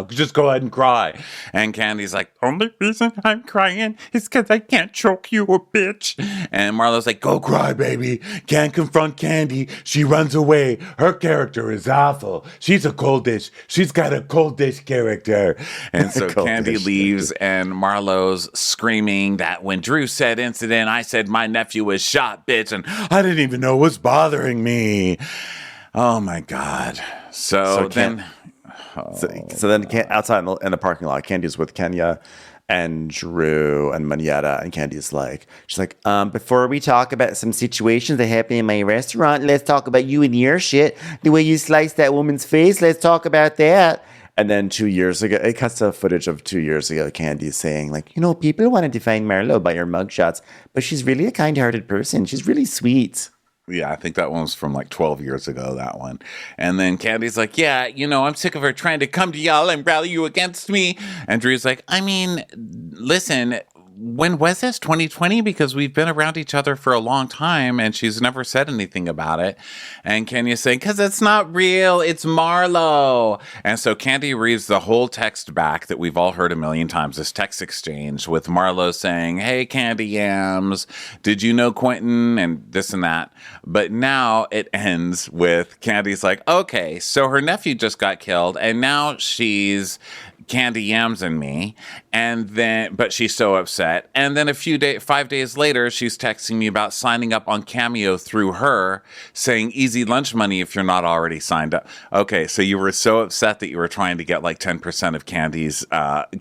S1: Just go ahead and cry. And Candy's like, only reason I'm crying is because I can't choke you, a bitch. And Marlo's like, go cry, baby. Can't confront Candy. She runs away. Her character is awful. She's a cold dish. She's got a cold dish character. And so Candy leaves, and Marlo's screaming that when Drew said incident, I said my nephew was shot, bitch, and I didn't even know what's bothering me. Oh my God. So then
S2: outside in the parking lot, Candy's with Kenya and Drew and Manietta, and Candy's like, she's like, before we talk about some situations that happen in my restaurant, let's talk about you and your shit. The way you sliced that woman's face, let's talk about that. And then 2 years ago, it cuts to footage of 2 years ago, Candy saying like, people want to define Marlo by her mugshots, but she's really a kind-hearted person. She's really sweet.
S1: Yeah, I think that one was from like 12 years ago, that one. And then Candy's like, yeah, I'm sick of her trying to come to y'all and rally you against me. And Drew's like, listen, when was this? 2020? Because we've been around each other for a long time and she's never said anything about it. And Kenya's saying, because it's not real. It's Marlo. And so Candy reads the whole text back that we've all heard a million times, this text exchange with Marlo saying, hey, Candy Yams, did you know Quentin? And this and that. But now it ends with Candy's like, okay, so her nephew just got killed and now she's Candy Yams and me, but she's so upset. And then 5 days later, she's texting me about signing up on Cameo through her, saying easy lunch money if you're not already signed up. Okay, so you were so upset that you were trying to get like 10% of Candy's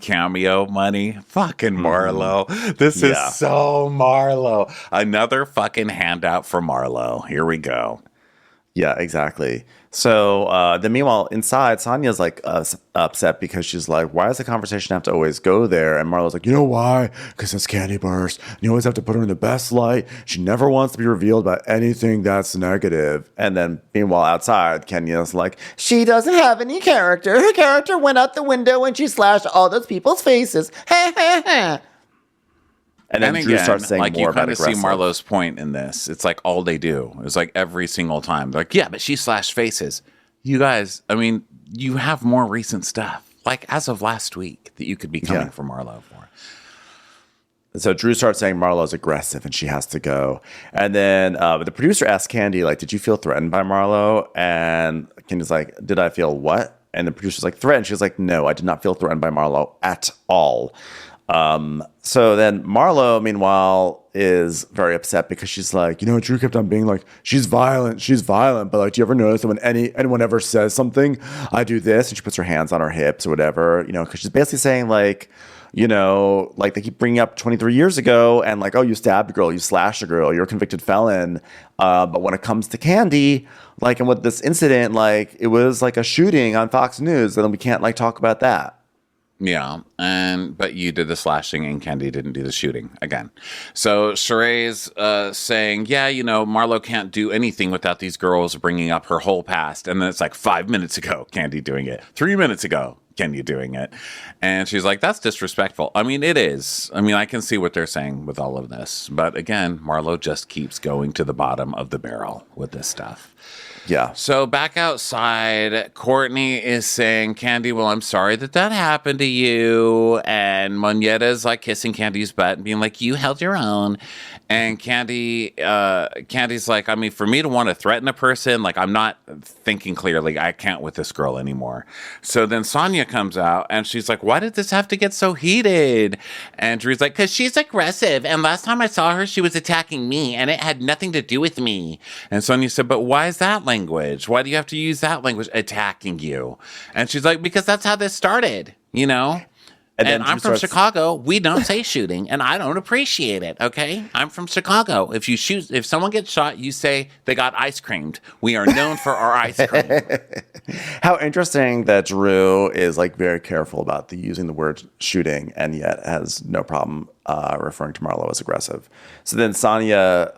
S1: Cameo money. Fucking Marlo. This is so Marlo. Another fucking handout for Marlo. Here we go.
S2: Yeah, exactly. So then meanwhile, inside, Sonya's like upset because she's like, why does the conversation have to always go there? And Marlo's like, you know why? Because it's Candy Burst. You always have to put her in the best light. She never wants to be revealed by anything that's negative. And then meanwhile, outside, Kenya's like, she doesn't have any character. Her character went out the window and she slashed all those people's faces. Ha ha ha. And then Drew starts saying more about aggressive.
S1: You kind of see Marlo's point in this. It's like all they do. It's like every single time. They're like, yeah, but she slashed faces. You guys, you have more recent stuff. Like as of last week that you could be coming for Marlo for.
S2: So Drew starts saying Marlo's aggressive and she has to go. And then the producer asks Candy, like, did you feel threatened by Marlo? And Candy's like, did I feel what? And the producer's like, threatened. She's like, no, I did not feel threatened by Marlo at all. So then Marlo, meanwhile, is very upset because she's like, Drew kept on being like, she's violent. But like, do you ever notice that when anyone ever says something, I do this? And she puts her hands on her hips or whatever, because she's basically saying like, like they keep bringing up 23 years ago and like, oh, you stabbed a girl, you slashed a girl, you're a convicted felon. But when it comes to Candy, like, and with this incident, like it was like a shooting on Fox News, and we can't like talk about that.
S1: Yeah, but you did the slashing and Candy didn't do the shooting again. So Sheree's saying, yeah, Marlo can't do anything without these girls bringing up her whole past. And then it's like 5 minutes ago, Candy doing it. 3 minutes ago, Kenya doing it. And she's like, that's disrespectful. I mean, it is. I mean, I can see what they're saying with all of this. But again, Marlo just keeps going to the bottom of the barrel with this stuff.
S2: Yeah.
S1: So back outside, Courtney is saying, Kandi, well, I'm sorry that happened to you. And Moneta's like kissing Candy's butt and being like, you held your own. And Candy's like, I mean, for me to want to threaten a person, like, I'm not thinking clearly. I can't with this girl anymore. So then Sonia comes out and she's like, why did this have to get so heated? And Drew's like, because she's aggressive. And last time I saw her, she was attacking me and it had nothing to do with me. And Sonia said, but why is that language? Why do you have to use that language, attacking you? And she's like, because that's how this started, you know? And I'm from Chicago. We don't say shooting, and I don't appreciate it, okay? I'm from Chicago. If someone gets shot, you say they got ice creamed. We are known for our ice cream.
S2: How interesting that Drew is like very careful about using the word shooting and yet has no problem referring to Marlo as aggressive. So then Sonia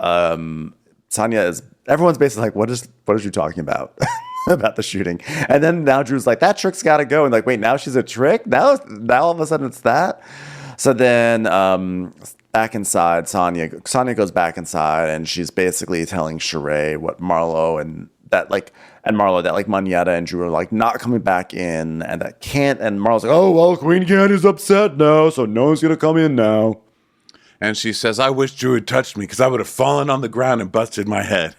S2: is, everyone's basically like, what is you talking about? About the shooting. And then now Drew's like, that trick's got to go. And like, wait, now she's a trick? Now all of a sudden it's that? So then back inside, Sonia goes back inside and she's basically telling Sheree what Marlo and Marlo that like Moneta and Drew are like not coming back in and that can't. And Marlo's like, oh, well, Queen Candy's upset now, so no one's going to come in now.
S1: And she says, I wish Drew had touched me because I would have fallen on the ground and busted my head.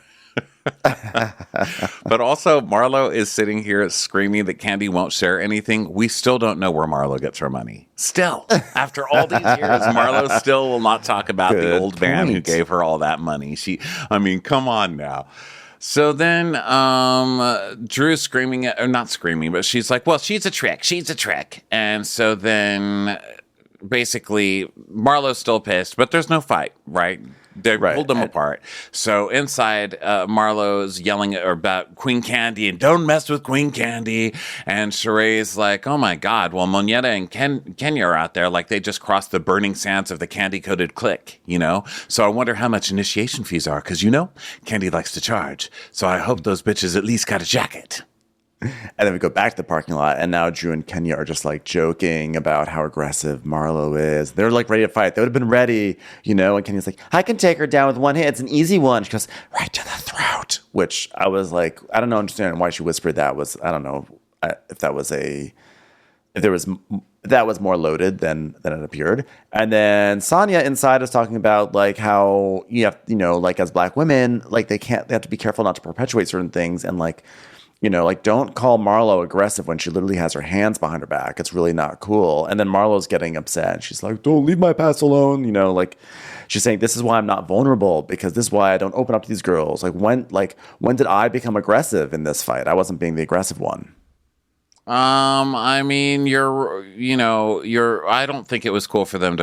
S1: But also, Marlo is sitting here screaming that Kandi won't share anything. We still don't know where Marlo gets her money. Still, after all these years, Marlo still will not talk about the old man who gave her all that money. Come on now. So then Drew's screaming, or not screaming, but she's like, well, she's a trick. She's a trick. And so then basically Marlo's still pissed, but there's no fight, right? They pulled them apart. So inside, Marlo's yelling about Queen Kandi and don't mess with Queen Kandi. And Sheree's like, oh my God, well, Moneta and Kenya are out there like they just crossed the burning sands of the Kandi-coded clique, you know? So I wonder how much initiation fees are because, you know, Kandi likes to charge. So I hope those bitches at least got a jacket.
S2: And then we go back to the parking lot, and now Drew and Kenya are just like joking about how aggressive Marlo is. They're like ready to fight. They would have been ready, you know. And Kenya's like, I can take her down with one hit. It's an easy one. She goes right to the throat, which I was like, I don't understand why she whispered that. I don't know if that was more loaded than it appeared. And then Sonia inside is talking about like how you have, you know, like as Black women, like they have to be careful not to perpetuate certain things and like. You know, like, don't call Marlo aggressive when she literally has her hands behind her back. It's really not cool. And then Marlo's getting upset. She's like, don't leave my past alone. You know, like, she's saying, this is why I'm not vulnerable, because this is why I don't open up to these girls. Like, when did I become aggressive in this fight? I wasn't being the aggressive one.
S1: I mean, I don't think it was cool for them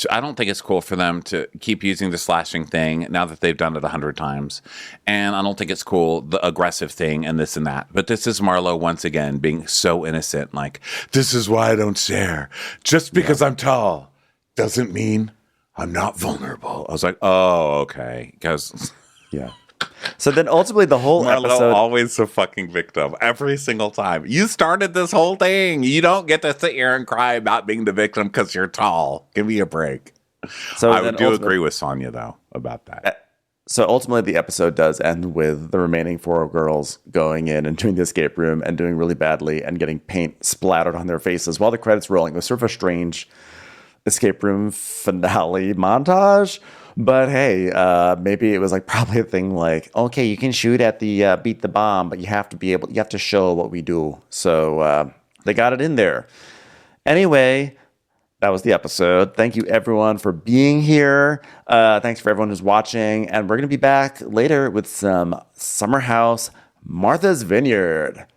S1: I don't think it's cool for them to keep using the slashing thing now that they've done it 100 times. And I don't think it's cool, the aggressive thing and this and that. But this is Marlo once again being so innocent. Like, this is why I don't share. Just because I'm tall doesn't mean I'm not vulnerable. I was like, oh, okay. Because
S2: yeah. So then ultimately the whole
S1: Marlo
S2: episode...
S1: always the fucking victim every single time. You started this whole thing. You don't get to sit here and cry about being the victim because you're tall. Give me a break. So I do agree with Sonia, though, about that.
S2: So ultimately the episode does end with the remaining 4 girls going in and doing the escape room and doing really badly and getting paint splattered on their faces while the credits rolling. It was sort of a strange escape room finale montage. But hey, maybe it was like probably a thing like, okay, you can shoot at the beat the bomb, but you have to show what we do. So they got it in there. Anyway, that was the episode. Thank you everyone for being here. Thanks for everyone who's watching. And we're going to be back later with some Summer House Martha's Vineyard.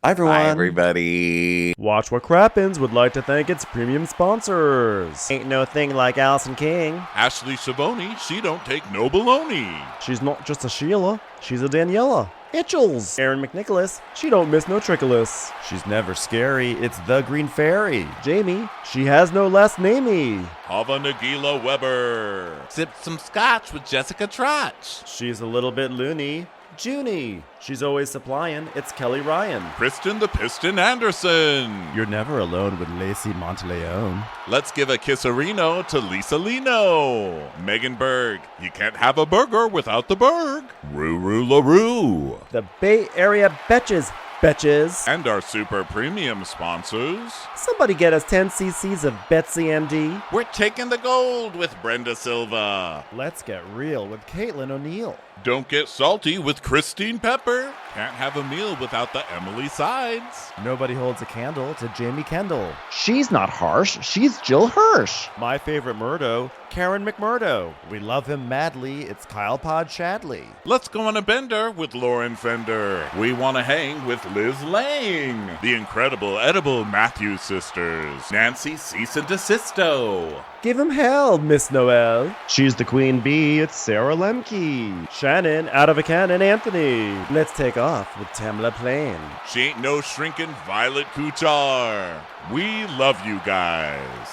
S2: Bye, everyone.
S1: Bye, everybody.
S3: Watch What Crappens would like to thank its premium sponsors.
S2: Ain't no thing like Allison King.
S7: Ashley Savoni, she don't take no baloney.
S3: She's not just a Sheila, she's a Daniela. Itchels. Aaron McNicholas, she don't miss no trickolas.
S4: She's never scary. It's the Green Fairy.
S3: Jamie, she has no last namey.
S7: Hava Nagila Weber.
S1: Sip some scotch with Jessica Trotch.
S3: She's a little bit loony, Junie. She's always supplying. It's Kelly Ryan.
S7: Kristen the Piston Anderson.
S3: You're never alone with Lacey Monteleone.
S7: Let's give a kisserino to Lisa Lino. Megan Berg. You can't have a burger without the Berg. Ruru LaRue.
S3: The Bay Area Betches. Betches.
S7: And our super premium sponsors.
S3: Somebody get us 10 cc's of Betsy MD.
S7: We're taking the gold with Brenda Silva.
S3: Let's get real with Caitlin O'Neill.
S7: Don't get salty with Christine Pepper. Can't have a meal without the Emily Sides.
S3: Nobody holds a candle to Jamie Kendall.
S2: She's not harsh. She's Jill Hirsch.
S3: My favorite Murdo, Karen McMurdo. We love him madly. It's Kyle Pod Shadley.
S7: Let's go on a bender with Lauren Fender. We want to hang with Liz Lang. The incredible edible Matthews sisters. Nancy Cease and Desisto.
S3: Give him hell, Miss Noel.
S2: She's the queen bee. It's Sarah Lemke.
S3: Shannon, out of a cannon, Anthony. Let's take off with Tamla Plain.
S7: She ain't no shrinking Violet Kuchar. We love you guys.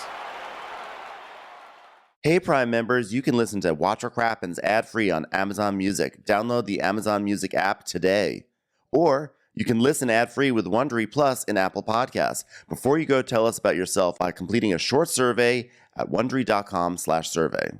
S2: Hey, Prime members, you can listen to Watch or Crappens ad-free on Amazon Music. Download the Amazon Music app today. Or you can listen ad-free with Wondery Plus in Apple Podcasts. Before you go, tell us about yourself by completing a short survey at Wondery.com/survey.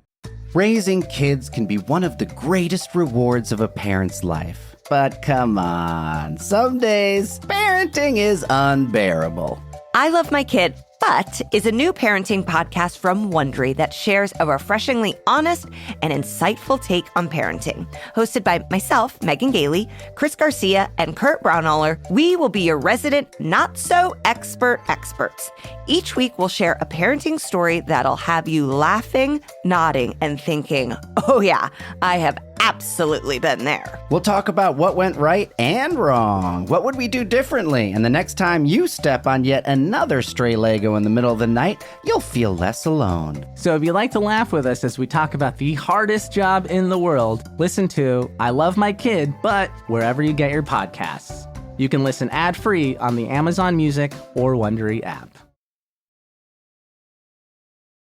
S8: Raising kids can be one of the greatest rewards of a parent's life. But come on, some days parenting is unbearable.
S9: I Love My Kid, But is a new parenting podcast from Wondery that shares a refreshingly honest and insightful take on parenting. Hosted by myself, Megan Gailey, Chris Garcia, and Kurt Braunohler, we will be your resident not-so-expert experts. Each week, we'll share a parenting story that'll have you laughing, nodding, and thinking, oh yeah, I have absolutely been there.
S8: We'll talk about what went right and wrong. What would we do differently? And the next time you step on yet another stray Lego in the middle of the night, you'll feel less alone.
S10: So if you like to laugh with us as we talk about the hardest job in the world, listen to I Love My Kid, but wherever you get your podcasts. You can listen ad-free on the Amazon Music or Wondery app.